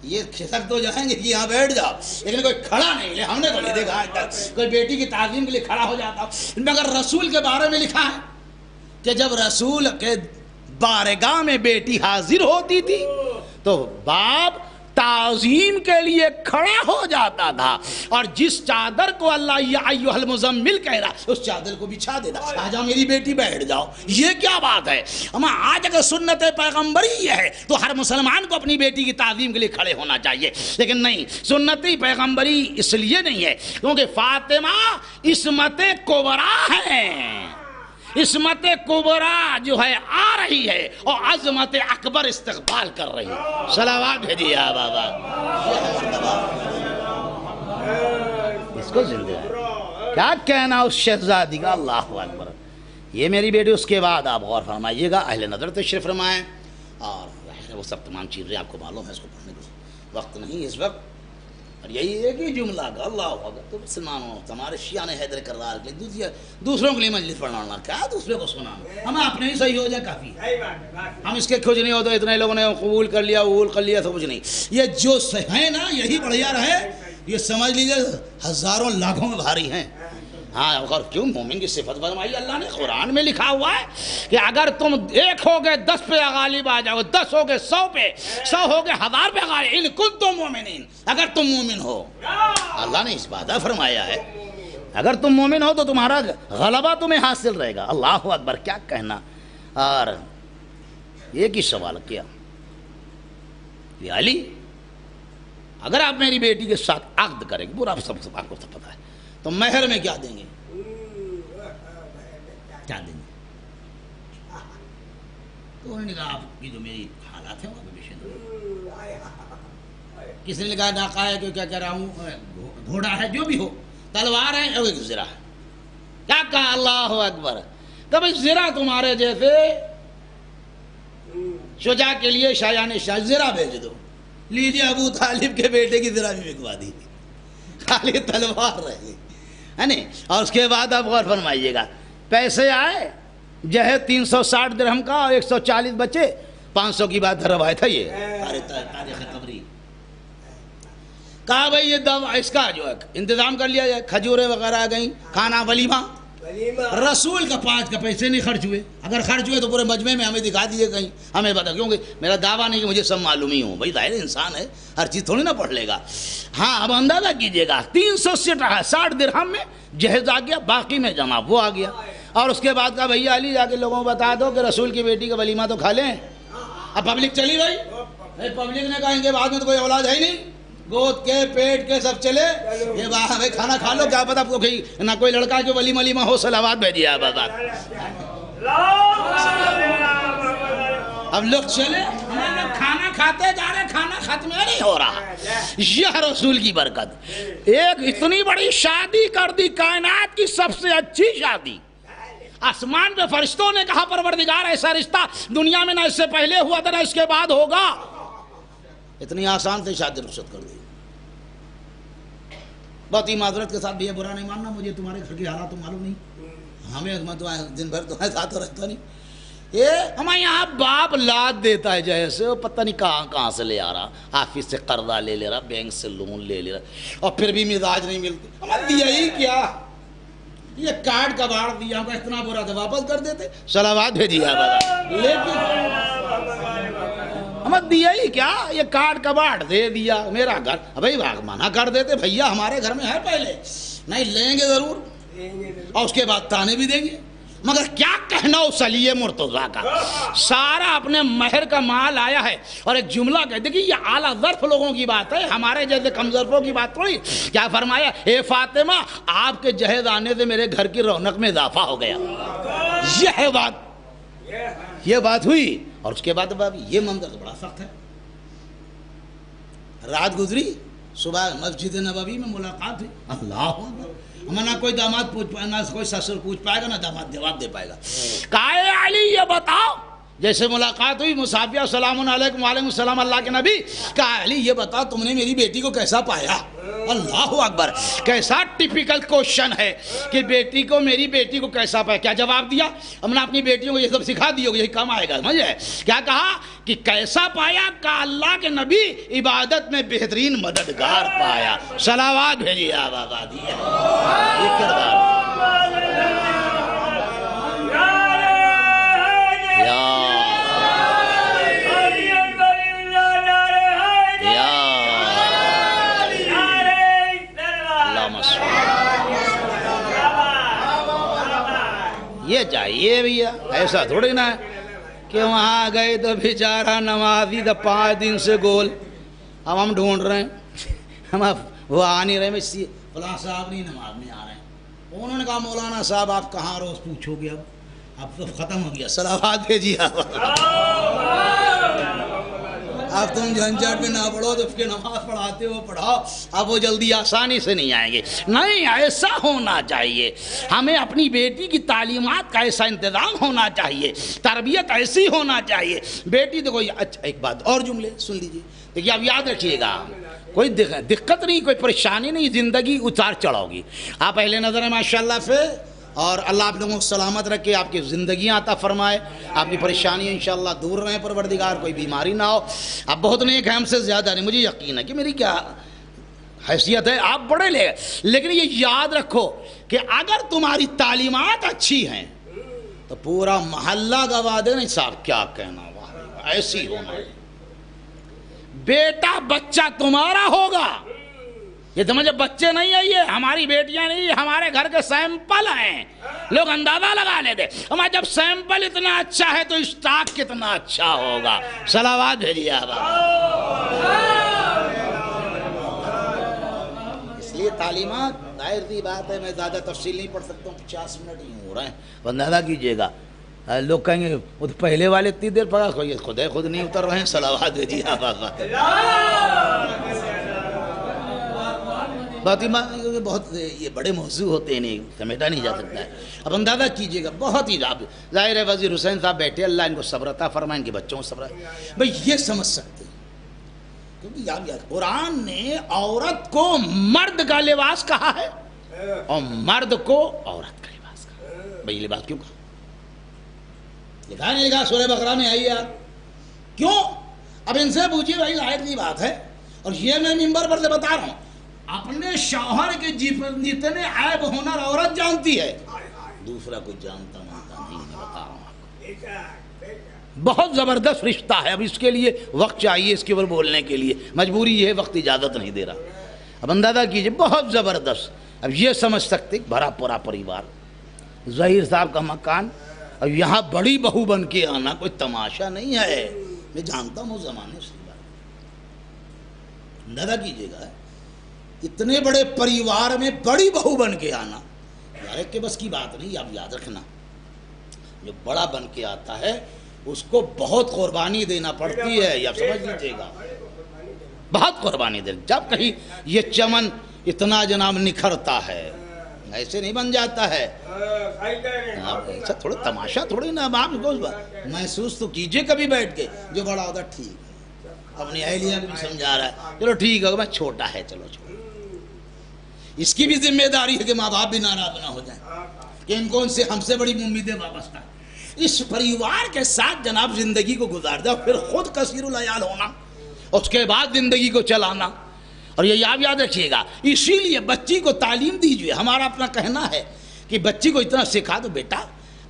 یہ کھسک تو جائیں گے کہ یہاں بیٹھ جاؤ، لیکن کوئی کھڑا نہیں. ہم نے تو نہیں دیکھا آج تک کوئی بیٹی کی تعظیم کے لیے کھڑا ہو جاتا. مگر رسول کے بارے میں لکھا ہے کہ جب رسول کے بارگاہ میں بیٹی حاضر ہوتی تھی تو باپ تعظیم کے لیے کھڑا ہو جاتا تھا، اور جس چادر کو اللہ یا ایھا المزمل کہہ رہا اس چادر کو بچھا دیتا. آجا میری بیٹی بیٹھ جاؤ. یہ کیا بات ہے؟ ہم آج اگر سنت پیغمبری یہ ہے تو ہر مسلمان کو اپنی بیٹی کی تعظیم کے لیے کھڑے ہونا چاہیے. لیکن نہیں، سنت پیغمبری اس لیے نہیں ہے کیونکہ فاطمہ عصمت کبریٰ ہے. عصمت کبریٰ جو ہے آ رہی ہے اور عظمت اکبر استقبال کر رہی ہے. صلوات بھیجیے بابا. اس کو زندہ ہے. کیا کہنا اس شہزادی کا؟ اللہ اکبر. یہ میری بیٹی. اس کے بعد آپ غور فرمائیے گا، اہل نظر تشریف فرمائیں، اور وہ سب تمام چیزیں آپ کو معلوم ہے، اس کو پڑھنے کا وقت نہیں اس وقت. اور یہی ایک ہی جملہ کا اللہ اکبر. تو مسلمانوں ہمارے شیعہ نے حیدر کرار کے لیے دوسروں کے لیے مجلس پڑھنا، کیا دوسرے کو سنانا؟ ہمیں اپنے ہی صحیح ہو جائے کافی. ہم اس کے کچھ نہیں ہوتے. اتنے لوگوں نے قبول کر لیا تو کچھ نہیں. یہ جو ہے نا یہی بڑھیا رہے. یہ سمجھ لیجیے ہزاروں لاکھوں میں بھاری ہیں. ہاں اور کیوں مومن کی صفت فرمائی اللہ نے. قرآن میں لکھا ہوا ہے کہ اگر تم 1 ہوگے 10 پہ غالب آ جاؤ، 10 ہوگے 100 پہ، 100 ہوگے 1000 پہ غالب. ان کنتم مومنین، اگر تم مومن ہو. اللہ نے اس بات فرمایا ہے اگر تم مومن ہو تو تمہارا غلبہ تمہیں حاصل رہے گا. اللہ اکبر. کیا کہنا. اور ایک ہی سوال کیا، یہ علی اگر آپ میری بیٹی کے ساتھ عقد کریں گے، پورا سب آپ کو سب پتا ہے، تو مہر میں کیا دیں گے؟ کیا دیں گے؟ تو انہوں نے کہا آپ کی جو میری حالات ہیں وہ کس نے لکھا ڈاکہ ہے کہ کیا کہہ رہا ہوں، گھوڑا ہے، جو بھی ہو، تلوار ہے اور ایک زرہ ہے. کیا کہا؟ اللہ اکبر. کبھی زرہ تمہارے جیسے شجاع کے لیے شایان شاہ زرہ بھیج دو. لیجیے ابو طالب کے بیٹے کی زرہ بھی بکوا دی، خالی تلوار رہ گئی ہے نہیں. اور اس کے بعد آپ غور فرمائیے گا، پیسے آئے جہیز 360 درہم کا اور 140 بچے، 500 کی بات روایت ہے. یہ تاریخ قبری. کہا بھائی یہ اس کا جو ہے انتظام کر لیا جائے. کھجوریں وغیرہ آ گئیں، کھانا ولیمہ. رسول کا 5 کا پیسے نہیں خرچ ہوئے. اگر خرچ ہوئے تو پورے مجمع میں ہمیں دکھا دیجیے کہیں، ہمیں بتا. کیونکہ میرا دعویٰ نہیں کہ مجھے سب معلوم ہی ہوں. بھائی ظاہر انسان ہے، ہر چیز تھوڑی نہ پڑھ لے گا. ہاں اب اندازہ کیجیے گا 360 درہم میں جہیز آ گیا، باقی میں جناب وہ آ گیا. اور اس کے بعد کہا بھیا علی جا کے لوگوں کو بتا دو کہ رسول کی بیٹی کا ولیمہ تو کھا لیں. اب پبلک چلی بھائی. پبلک نے کہیں گے بعد میں تو کوئی اولاد ہے ہی نہیں، گود کے پیٹ کے سب چلے، یہ بھائی کھانا کھا لو، کیا پتا نہ کوئی لڑکا جو ولیمہ ہو. صلوات بھیجیے آپ. اب لوگ چلے، کھانا کھاتے جا رہے، کھانا ختم نہیں ہو رہا. یہ رسول کی برکت. ایک اتنی بڑی شادی کر دی، کائنات کی سب سے اچھی شادی. آسمان پہ فرشتوں نے کہا پروردگار ایسا رشتہ دنیا میں نہ اس سے پہلے ہوا تھا نہ اس کے بعد ہوگا. اتنی آسان سے شادی رخصت کر دی. بہت ہی معذرت کے ساتھ بھی یہ برا نہیں ماننا، مجھے تمہارے گھر کی حالات تو معلوم نہیں، ہمیں تو دن بھر تو ساتھ رہتا نہیں. یہ ہمارے یہاں باپ لاد دیتا ہے جیسے وہ پتہ نہیں کہاں سے لے آ رہا، آفس سے قرضہ لے رہا، بینک سے لون لے رہا، اور پھر بھی مزاج نہیں ملتے. ہمیں دیا ہی کیا، یہ کارڈ کباڑ دیا کو اتنا برا تھا واپس کر دیتے. صلوات بھیجیے لیکن ہمیں دیا ہی کیا، یہ کارڈ کباڑ دے دیا میرا گھر. بھائی منع کر دیتے بھیا ہمارے گھر میں ہے پہلے، نہیں لیں گے ضرور، اور اس کے بعد تانے بھی دیں گے. مگر کیا کہنا اس علی مرتضیٰ کا، سارا اپنے مہر کا مال آیا ہے اور ایک جملہ کہتے کہ یہ اعلیٰ ظرف لوگوں کی بات ہے، ہمارے جیسے کم ظرفوں کی بات تھوڑی۔ کیا فرمایا، اے فاطمہ آپ کے جہیز آنے سے میرے گھر کی رونق میں اضافہ ہو گیا۔ یہ ہے بات، یہ بات ہوئی۔ اور اس کے بعد یہ منظر بڑا سخت ہے۔ رات گزری، صبح مسجد نبوی میں ملاقات ہوئی، اللہ اکبر، نہ کوئی داماد پوچھ پائے، نہ کوئی سسر پوچھ پائے گا، نہ داماد جواب دے پائے گا۔ کہا اے علی یہ بتاؤ، جیسے ملاقات ہوئی مصافیہ، السلام علیکم، وعلیکم السلام اللہ کے نبی۔ کہا علی یہ بتاؤ تم نے میری بیٹی کو کیسا پایا؟ اللہ اکبر، کیسا ٹیپیکل کوشچن ہے کہ بیٹی کو، میری بیٹی کو کیسا پایا۔ کیا جواب دیا؟ ہم نے اپنی بیٹیوں کو یہ سب سکھا دی ہوگا، یہی کام آئے گا، سمجھے؟ کیا کہا کہ کیسا پایا؟ کہا اللہ کے نبی عبادت میں بہترین مددگار پایا۔ صلوات بھیجیے آپ آبادی ہے یہ کردار۔ یہ چاہیے بھیا، ایسا تھوڑی نہ ہے کہ وہاں گئے تو بیچارہ نمازی تو 5 دن سے گول، اب ہم ڈھونڈ رہے ہیں، ہم وہ آ نہیں رہے، فلاں صاحب نہیں نماز میں آ رہے ہیں۔ انہوں نے کہا مولانا صاحب آپ کہاں روز پوچھو گے، اب تو ختم ہو گیا، صلوات بھیجیے اب تم جھنجھٹ میں نہ پڑھو تو کہ نماز پڑھاتے ہو پڑھاؤ، اب وہ جلدی آسانی سے نہیں آئیں گے۔ نہیں، ایسا ہونا چاہیے، ہمیں اپنی بیٹی کی تعلیمات کا ایسا انتظام ہونا چاہیے، تربیت ایسی ہونا چاہیے۔ بیٹی تو کوئی اچھا، ایک بات اور جملے سن لیجیے، دیکھیے اب یاد رکھیے گا، کوئی دقت نہیں، کوئی پریشانی نہیں، زندگی اتار چڑھاؤ گی آپ پہلے نظر ہے ماشاءاللہ سے، اور اللہ آپ لوگوں کو سلامت رکھے، آپ کی زندگیاں عطا فرمائے، آپ کی پریشانیاں انشاءاللہ دور رہیں پروردگار، کوئی بیماری نہ ہو۔ آپ بہت نیک ہیں، ہم سے زیادہ نہیں، مجھے یقین ہے کہ میری کیا حیثیت ہے، آپ بڑے لے، لیکن یہ یاد رکھو کہ اگر تمہاری تعلیمات اچھی ہیں تو پورا محلہ گواہ دے، نہیں صاحب کیا کہنا، واہ ایسی ہونا ہے۔ بیٹا بچہ تمہارا ہوگا، یہ سمجھے بچے نہیں ہیں، یہ ہماری بیٹیاں نہیں، ہمارے گھر کے سیمپل ہیں، لوگ اندازہ لگا لیتے، ہمارا جب سیمپل اتنا اچھا ہے تو اسٹاک کتنا اچھا ہوگا۔ صلوات بھیجیے آپ۔ اس لیے تعلیمات ظاہر سی بات ہے، میں زیادہ تفصیل نہیں پڑھ سکتا ہوں، 50 منٹ ہی ہو رہے ہیں، اندازہ کیجیے گا، لوگ کہیں گے وہ پہلے والے اتنی دیر پڑھا، خود نہیں اتر رہے ہیں۔ صلوات بھیجیے آپ۔ بہت یہ بڑے موضوع ہوتے ہیں، نہیں سمیٹا نہیں جا سکتا ہے، اب اندازہ کیجئے گا، بہت ہی ظاہر ہے وزیر حسین صاحب بیٹھے، اللہ ان کو صبر عطا فرمائے، ان کے بچوں کو صبر، بھئی یہ سمجھ سکتے ہیں کیونکہ یاد قرآن نے عورت کو مرد کا لباس کہا ہے اور مرد کو عورت کا لباس کہا ہے۔ بھئی یہ لباس کیوں کہا؟ لکھا نہیں لکھا سورہ بقرہ میں آئی یار، کیوں؟ اب ان سے پوچھئے، بھائی ظاہر کی بات ہے، اور یہ میں منبر پر سے بتا رہا ہوں، اپنے شوہر کے جتنے عیب ہنر عورت جانتی ہے، دوسرا کوئی جانتا مانتا نہیں، میں بتا رہا ہوں۔ بہت زبردست رشتہ ہے، اب اس کے لیے وقت چاہیے، اس کے اوپر بولنے کے لیے مجبوری یہ ہے، وقت اجازت نہیں دے رہا، اب اندازہ کیجئے بہت زبردست۔ اب یہ سمجھ سکتے بھرا پورا پریوار، ظہیر صاحب کا مکان، اب یہاں بڑی بہو بن کے آنا کوئی تماشا نہیں ہے، میں جانتا ہوں زمانے سے بات، اندازہ کیجئے گا اتنے بڑے پریوار میں بڑی بہو بن کے آنا یار کہ بس کی بات نہیں۔ آپ یاد رکھنا، جو بڑا بن کے آتا ہے اس کو بہت قربانی دینا پڑتی ہے، یہ آپ سمجھ لیجیے گا، بہت قربانی دینا۔ جب کہیں یہ چمن اتنا جناب نکھرتا ہے، ایسے نہیں بن جاتا ہے، ایسا تھوڑا تماشا تھوڑی نا، آپ محسوس تو کیجئے کبھی بیٹھ کے، جو بڑا ہوتا ٹھیک ہے، اپنی اہلیہ کو بھی سمجھا رہا ہے، چلو ٹھیک ہے، میں چھوٹا ہے، چلو چھوٹا، اس کی بھی ذمہ داری ہے کہ ماں باپ بھی ناراض نہ ہو جائیں کہ ان کو ان سے ہم سے بڑی امیدیں وابستہ، اس پریوار کے ساتھ جناب زندگی کو گزار دیں، پھر خود کثیر العیال ہونا، اس کے بعد زندگی کو چلانا۔ اور یہ یاد رکھیے گا، اسی لیے بچی کو تعلیم دیجیے، ہمارا اپنا کہنا ہے کہ بچی کو اتنا سکھا دو، بیٹا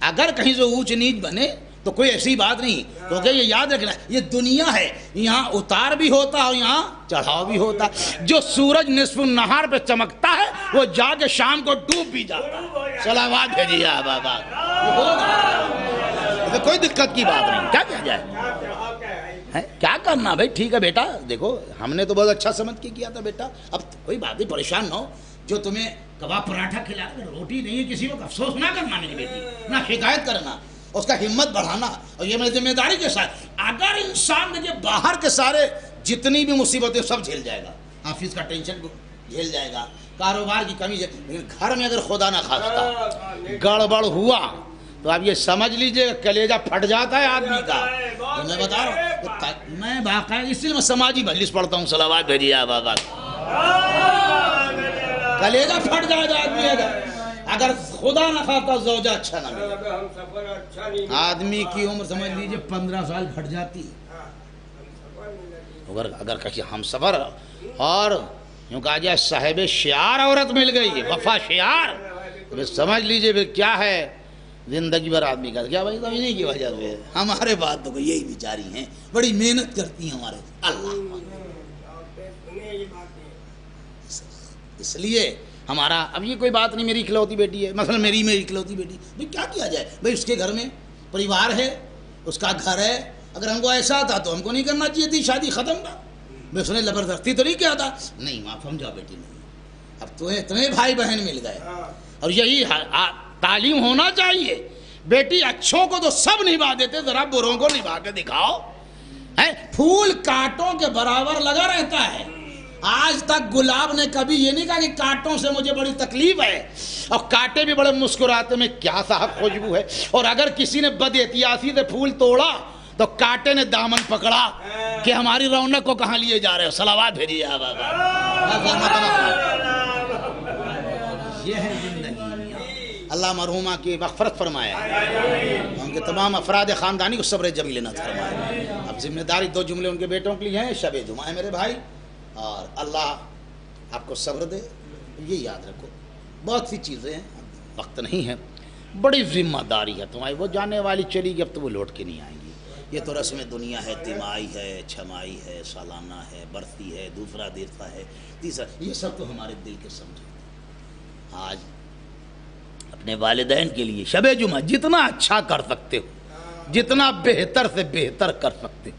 اگر کہیں سے اونچ نیچ بنے تو کوئی ایسی بات نہیں، کیونکہ یہ یاد رکھنا یہ دنیا ہے، یہاں اتار بھی ہوتا ہے اور یہاں چڑھاؤ بھی ہوتا ہے۔ جو سورج نصف النہار پہ چمکتا ہے وہ جا کے شام کو ڈوب بھی جاتا ہے۔ صلوات بھیجیے بابا، کوئی دقت کی بات نہیں، کیا کیا جائے، کیا کرنا بھائی، ٹھیک ہے بیٹا، دیکھو ہم نے تو بہت اچھا سمجھ کے کیا تھا بیٹا، اب کوئی بات نہیں، پریشان نہ ہو، جو تمہیں کباب پراٹھا کھلا روٹی نہیں ہے کسی وقت افسوس نہ کرنا میری بیٹی، نہ شکایت کرنا، اس کا ہمت بڑھانا، اور یہ میری ذمہ داری کے ساتھ۔ اگر انسان دیکھیے باہر کے سارے جتنی بھی مصیبتیں سب جھیل جائے گا، آفس کا ٹینشن جھیل جائے گا، کاروبار کی کمی، لیکن گھر میں اگر خدا نہ خواستہ گڑبڑ ہوا تو آپ یہ سمجھ لیجئے کلیجہ پھٹ جاتا ہے آدمی کا۔ میں بتا رہا ہوں، میں باقاعدہ اس لیے میں سماجی مجلس پڑھتا ہوں، صلوات بھیجیے بابا، کلیجہ پھٹ جائے گا آدمی اگر خدا نہ خواستہ زوجہ اچھا نہ ملے، آدمی کی عمر سمجھ لیجئے 15 سال گھٹ جاتی، اگر کسی ہم سفر اور یوں کہا جائے صاحب شعار عورت مل گئی، وفا شعار، تو سمجھ لیجئے پھر کیا ہے زندگی بھر آدمی کا کیا بھائی، زمینی کی وجہ سے ہمارے بات تو یہی بیچاری ہیں، بڑی محنت کرتی ہیں ہمارے اللہ، اس لیے ہمارا اب یہ کوئی بات نہیں، میری اکلوتی بیٹی ہے، مثلا میری اکلوتی بیٹی، بھائی کیا کیا جائے، بھائی اس کے گھر میں پریوار ہے، اس کا گھر ہے، اگر ہم کو ایسا تھا تو ہم کو نہیں کرنا چاہیے تھی، شادی ختم تھا، میں اس نے زبردستی تو نہیں کیا تھا، نہیں معاف سمجھا بیٹی نہیں، اب تمہیں بھائی بہن مل گئے، اور یہی تعلیم ہونا چاہیے، بیٹی اچھوں کو تو سب نبھا دیتے، ذرا بروں کو نبھا کے دکھاؤ، پھول کانٹوں کے برابر لگا رہتا ہے، آج تک گلاب نے کبھی یہ نہیں کہا کہ کانٹوں سے مجھے بڑی تکلیف ہے، اور کانٹے بھی بڑے مسکراتے میں کیا صاحب خوشبو ہے، اور اگر کسی نے بد احتیاطی سے پھول توڑا تو کانٹے نے دامن پکڑا کہ ہماری رونق کو کہاں لیے جا رہے ہو، صلوات بھیجیے بابا، یہ ہے زندگی، اللہ مرحومہ کی مغفرت فرمائے، ان کے تمام افراد خاندانی کو صبر جمیل نصیب فرمائے۔ اب ذمہ داری 2 جملے ان کے بیٹوں کے لیے ہیں، شب جمعہ ہے میرے بھائی، اور اللہ آپ کو صبر دے، یہ یاد رکھو، بہت سی چیزیں ہیں، وقت نہیں ہے، بڑی ذمہ داری ہے تمہاری، وہ جانے والی چلی گی اب تو وہ لوٹ کے نہیں آئیں گی، یہ تو رسم دنیا ہے، تیمائی ہے، چھمائی ہے، سالانہ ہے، برسی ہے، دوسرا دیرسا ہے، تیسرا، یہ سب تو ہمارے دل کے سمجھے۔ آج اپنے والدین کے لیے شب جمعہ جتنا اچھا کر سکتے ہو، جتنا بہتر سے بہتر کر سکتے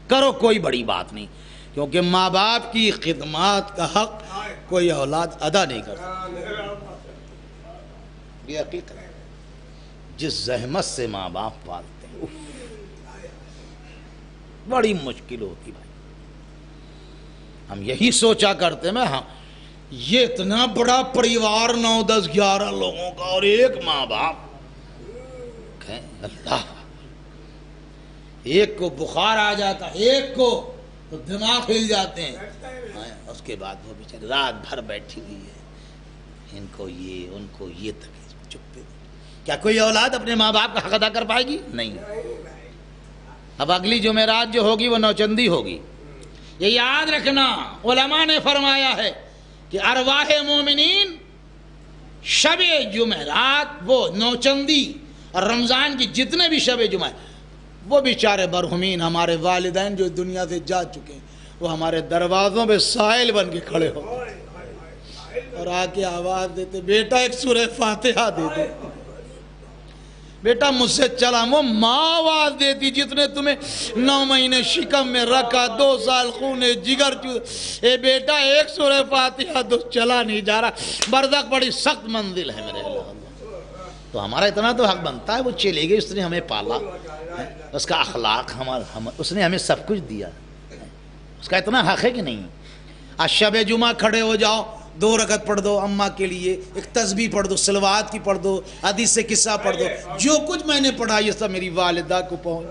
کرو، کوئی بڑی بات نہیں، کیونکہ ماں باپ کی خدمات کا حق کوئی اولاد ادا نہیں کرتا، یہ حقیقت ہے، جس زحمت سے ماں باپ پالتے ہیں بڑی مشکل ہوتی بھائی، ہم یہی سوچا کرتے میں، ہاں یہ اتنا بڑا پریوار 9 10 11 لوگوں کا اور ایک ماں باپ، اللہ، ایک کو بخار آ جاتا، ایک کو تو دماغ ہل جاتے ہیں، اس کے بعد وہ بیچارے رات بھر بیٹھی ہوئی ہے، ان کو یہ ان کو یہ تکلیف، چپ پہ، کیا کوئی اولاد اپنے ماں باپ کا حق ادا کر پائے گی؟ نہیں۔ اب اگلی جمعرات جو ہوگی وہ نوچندی ہوگی، یہ یاد رکھنا، علماء نے فرمایا ہے کہ ارواح مومنین شب جمعرات وہ نوچندی اور رمضان کی جتنے بھی شب جمعہ، وہ بیچارے مرحومین ہمارے والدین جو دنیا سے جا چکے ہیں، وہ ہمارے دروازوں پہ سائل بن کے کھڑے ہو اور آ کے آواز دیتے، بیٹا ایک سورہ فاتحہ دے دے، بیٹا مجھ سے چلا، وہ ماں آواز دیتی جتنے تمہیں 9 مہینے شکم میں رکھا، 2 سال خون جگر اے بیٹا ایک سورہ فاتحہ تو چلا نہیں جا رہا، برزخ بڑی سخت منزل ہے میرے اللہ، تو ہمارا اتنا تو حق بنتا ہے، وہ چلے گئی، اس نے ہمیں پالا، اس کا اخلاق اس نے ہمیں سب کچھ دیا، اس کا اتنا حق ہے کہ نہیں؟ آج شب جمعہ کھڑے ہو جاؤ، 2 رکعت پڑھ دو اماں کے لیے، ایک تسبیح پڑھ دو، صلوات کی پڑھ دو، حدیث سے قصہ پڑھ دو، جو کچھ میں نے پڑھا یہ سب میری والدہ کو پہنچ،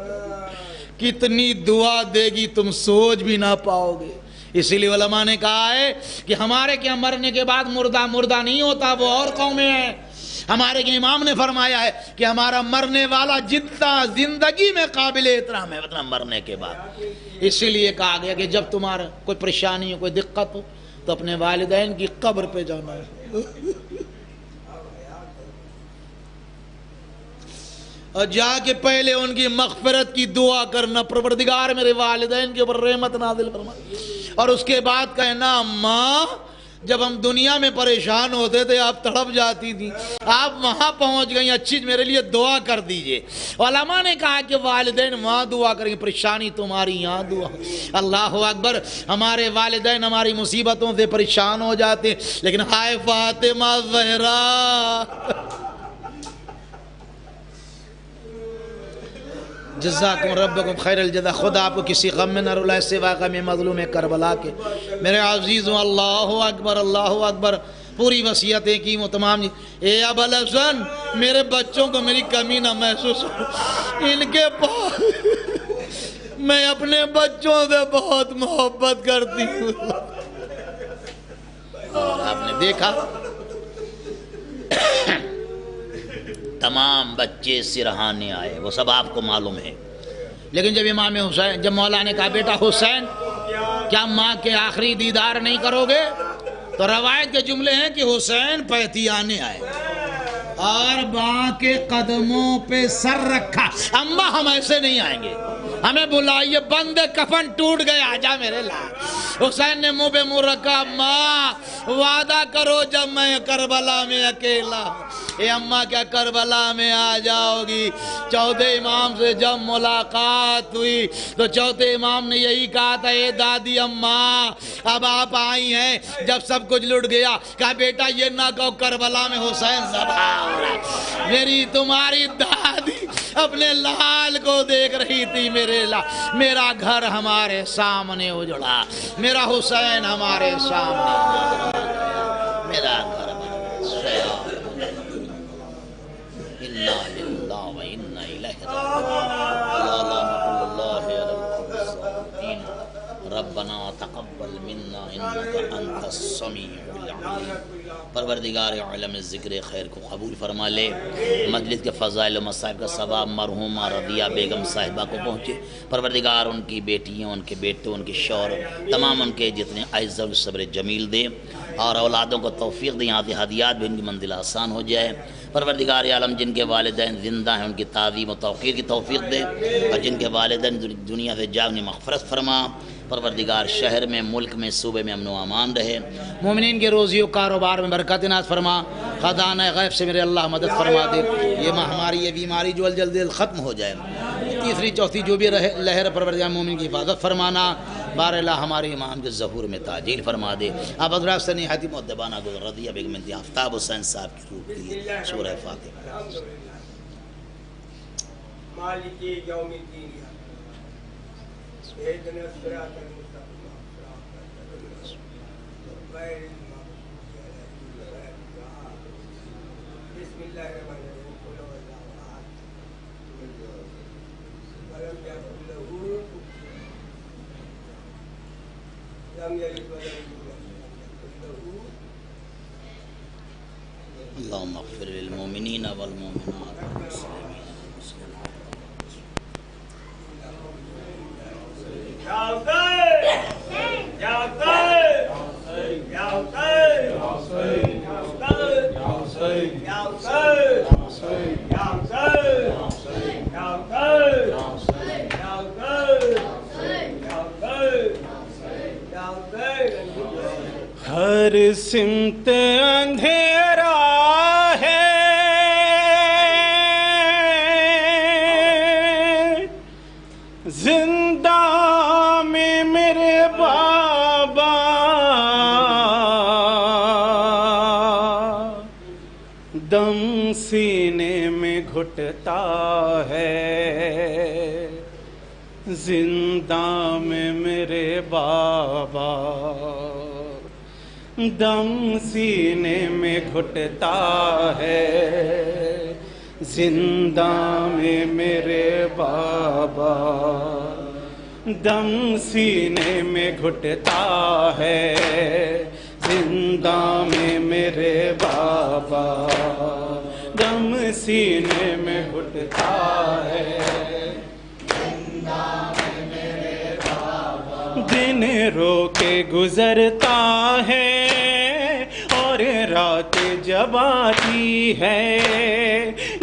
کتنی دعا دے گی تم سوچ بھی نہ پاؤ گے۔ اسی لیے علماء نے کہا ہے کہ ہمارے کیا مرنے کے بعد مردہ نہیں ہوتا، وہ اور قومیں ہیں، ہمارے کے امام نے فرمایا ہے کہ ہمارا مرنے والا جتنا زندگی میں قابل احترام ہے اتنا مرنے کے بعد، اسی لیے کہا گیا کہ جب تمہارا کوئی پریشانی ہو، کوئی دقت ہو تو اپنے والدین کی قبر پہ جانا ہے۔ اور جا کے پہلے ان کی مغفرت کی دعا کرنا، پروردگار میرے والدین کے اوپر رحمت نازل فرما، اور اس کے بعد کہنا ماں جب ہم دنیا میں پریشان ہوتے تھے آپ تڑپ جاتی تھی، آپ وہاں پہنچ گئی، اچھی میرے لیے دعا کر دیجئے۔ علماء نے کہا کہ والدین وہاں دعا کریں گے، پریشانی تمہاری یہاں دعا۔ اللہ اکبر، ہمارے والدین ہماری مصیبتوں سے پریشان ہو جاتے، لیکن ہائے فاطمہ زہرا، جزاکم ربکم خیر الجزا، خدا آپ کو کسی غم میں نہ رلائے سوا غم مظلوم کربلا کے۔ میرے عزیزوں، اللہ اکبر اللہ اکبر، پوری وصیتیں کی وہ تمام۔ اے ابوالحسن، میرے بچوں کو میری کمی نہ محسوس ہو، ان کے پاس میں اپنے بچوں سے بہت محبت کرتی ہوں۔ اور آپ نے دیکھا تمام بچے سرہانے آئے، وہ سب آپ کو معلوم ہے، لیکن جب امام حسین، جب مولا نے کہا بیٹا حسین کیا ماں کے آخری دیدار نہیں کرو گے، تو روایت کے جملے ہیں کہ حسین پیتیانے آئے اور ماں کے قدموں پہ سر رکھا، اماں ہم ایسے نہیں آئیں گے، ہمیں بلائیے، بند کفن ٹوٹ گئے، آجا میرے لال۔ حسین نے منہ پہ منہ رکھا، ماں وعدہ کرو جب میں کربلا میں اکیلا، اے اماں کیا کربلا میں آ جاؤ گی؟ چوتھے امام سے جب ملاقات ہوئی تو چوتھے امام نے یہی کہا تھا، اے دادی اماں اب آپ آئی ہیں، جب سب کچھ لٹ گیا، کہا بیٹا یہ نہ کہو کربلا میں حسین ذبح ہو رہا ہے۔ میری تمہاری دادی اپنے لال کو دیکھ رہی تھی، میرا گھر ہمارے سامنے اجڑا، میرا حسین ہمارے سامنے اجڑا، میرا گھر اِنَّا لِلَّهِ وَإِنَّا إِلَيْهِ رَاجِعُونَ۔ ربنا تقبل منا انك انت السميع العليم۔ پروردگار عالم ذکر خیر کو قبول فرما لے۔ مجلس کے فضائل و مصائب کا ثواب مرحومہ رضیہ بیگم صاحبہ کو پہنچے۔ پروردگار ان کی بیٹیوں، ان کے بیٹوں، ان کے شوہر، تمام ان کے جتنے اعزاء و صبر جمیل دے، اور اولادوں کو توفیق دے، یہاں سے ہدیات بھی ان کی منزل آسان ہو جائے۔ پروردگار عالم جن کے والدین زندہ ہیں ان کی تعظیم و توقیر کی توفیق دے، اور جن کے والدین دنیا سے جاگنی مغفرت فرما۔ پروردگار شہر میں، ملک میں، صوبے میں امن و امان رہے، مومنین کے روزی و کاروبار میں برکت عنایت فرما، خزانہ غیب سے میرے اللہ مدد فرما دے، یہ مہاماری، یہ بیماری جو جلد ختم ہو جائے، تیسری چوتھی جو بھی رہے لہر، پروردگار مومن کی حفاظت فرمانا، بار اللہ ہمارے امام کے ظہور میں تعجیل فرما دے۔ آپ حضرات سے نہایت مؤدبانہ گزر رضیہ بیگم بنت آفتاب حسین صاحب کی روح کے لیے سورہ فاتحہ۔ مالک یوم الدین اهدنا الصراط المستقیم غیر المغضوب علیہم۔ بسم اللہ الرحمن الرحیم، قل هو الله احد ولم یکن له لم یلد ولم یولد اللهم اغفر للمؤمنین والمؤمنات والمسلمین۔ یا حسین یا حسین یا حسین یا حسین یا حسین یا حسین یا حسین یا حسین۔ ہر سمت اندھیرا ہے، زندہ میں میرے بابا، دم سینے میں گھٹتا ہے، زندہ میں میرے بابا، دم سینے میں گھٹتا ہے، زندہ میں میرے بابا، دم سینے میں گھٹتا ہے، زندہ میں میرے بابا، دم سینے میں گھٹتا ہے، زندہ میں میرے بابا۔ دن رو کے گزرتا ہے اور رات جب آتی ہے،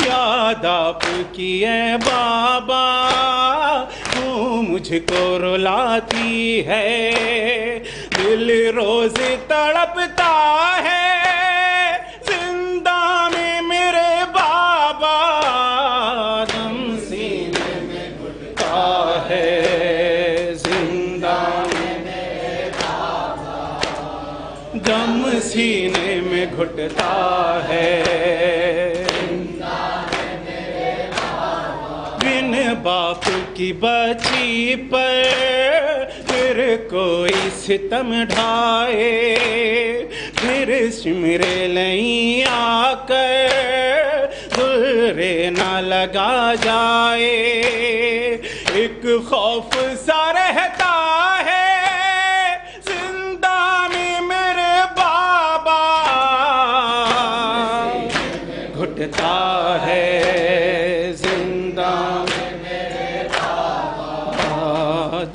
یا یاد آپ کی اے بابا تو مجھ کو رلاتی ہے، دل روز تڑپتا ہے زندہ میں میرے بابا، دم سینے میں گھٹتا ہے زندہ میں میرے بابا، دم سینے میں گھٹتا ہے باپ کی بچی پر پھر کوئی ستم ڈھائے، پھر سمرے لیں آ کر درے نہ لگا جائے، ایک خوف سا رہتا ہے زندہ میں میرے بابا، گھٹتا ہے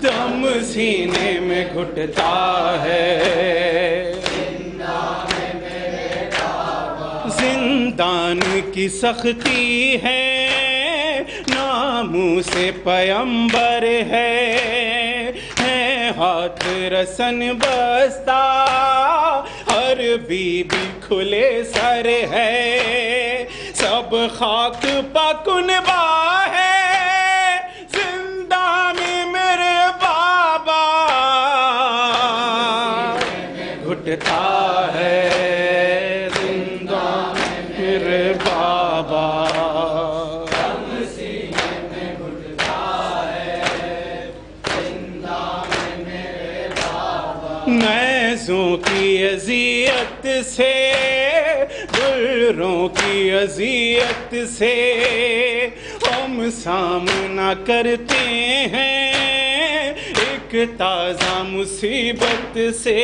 دم سینے میں گھٹتا ہے، زندان کی سختی ہے، ناموس پیمبر ہے ہاتھ رسن بستا، ہر بی بی کھلے سر ہے، سب خاک پکنبا ہے گھٹتا ہے زندہ میرے بابا، دم سینے میں گھٹتا ہے زندہ میں میرے بابا، نیزوں کی اذیت سے گلروں کی اذیت سے ہم سامنا کرتے ہیں ایک تازہ مصیبت سے،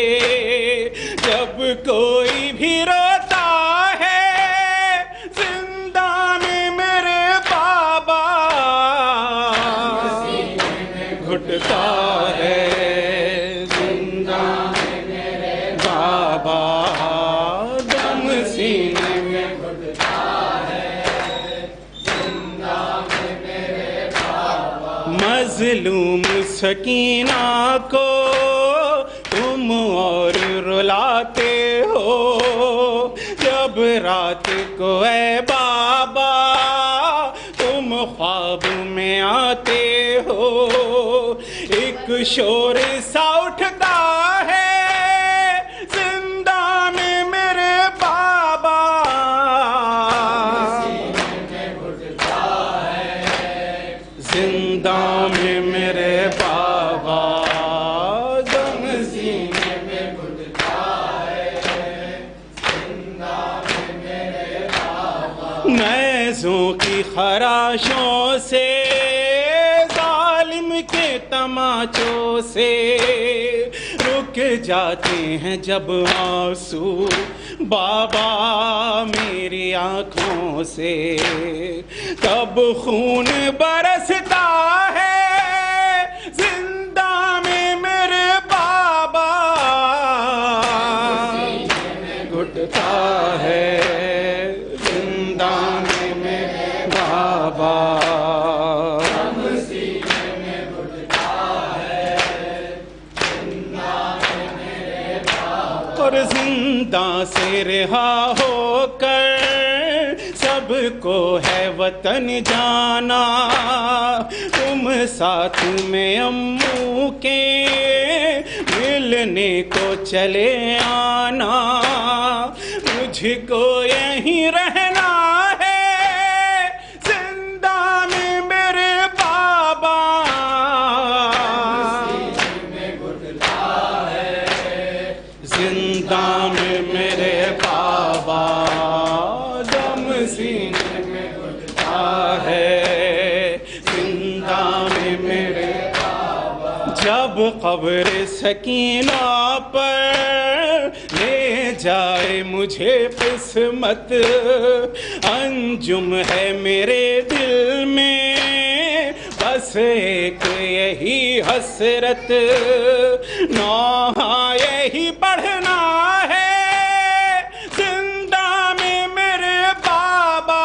جب کوئی بھی روتا ہے زندہ میں میرے بابا، گھٹتا ہے زندہ میں میرے بابا، دم سینے میں گھٹتا ہے زندہ میں میرے بابا، مظلوم سکینہ کو تم اور رلاتے ہو، جب رات کو اے بابا تم خواب میں آتے ہو، ایک شور سا اٹھتا ہے زندہ میں میرے بابا، زندہ میں میرے بابا، دم سینے میں گھٹتا ہے زندہ میں میرے بابا، نیزوں کی خراشوں سے ظالم کے تماچوں سے رک جاتے ہیں جب آنسو بابا میری آنکھوں سے، تب خون برستا ہے زندہ میں میرے بابا، گھٹتا ہے زندہ میں میرے بابا، اور زندہ سے رہا ہو کر سب کو ہے وطن جانا، تم ساتھ میں امو کے ملنے کو چلے آنا، مجھ کو یہیں رہنا ہے زندہ میں میرے بابا، زندہ میں میرے بابا، دم سینے میں گھٹتا ہے زندہ میں میرے بابا، جب قبر سکینہ پر لے جائے مجھے قسمت، انجم ہے میرے دل میں بس ایک یہی حسرت، نوحہ یہی پڑھنا ہے زندہ میں میرے بابا،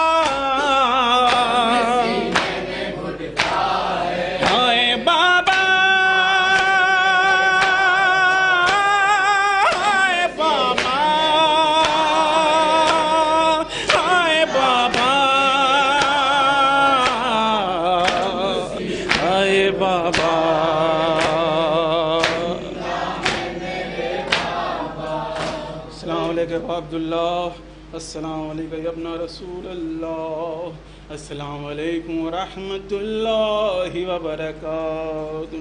عبداللہ السلام علیکم ابن رسول اللہ السلام علیکم ورحمۃ اللہ وبرکاتہ.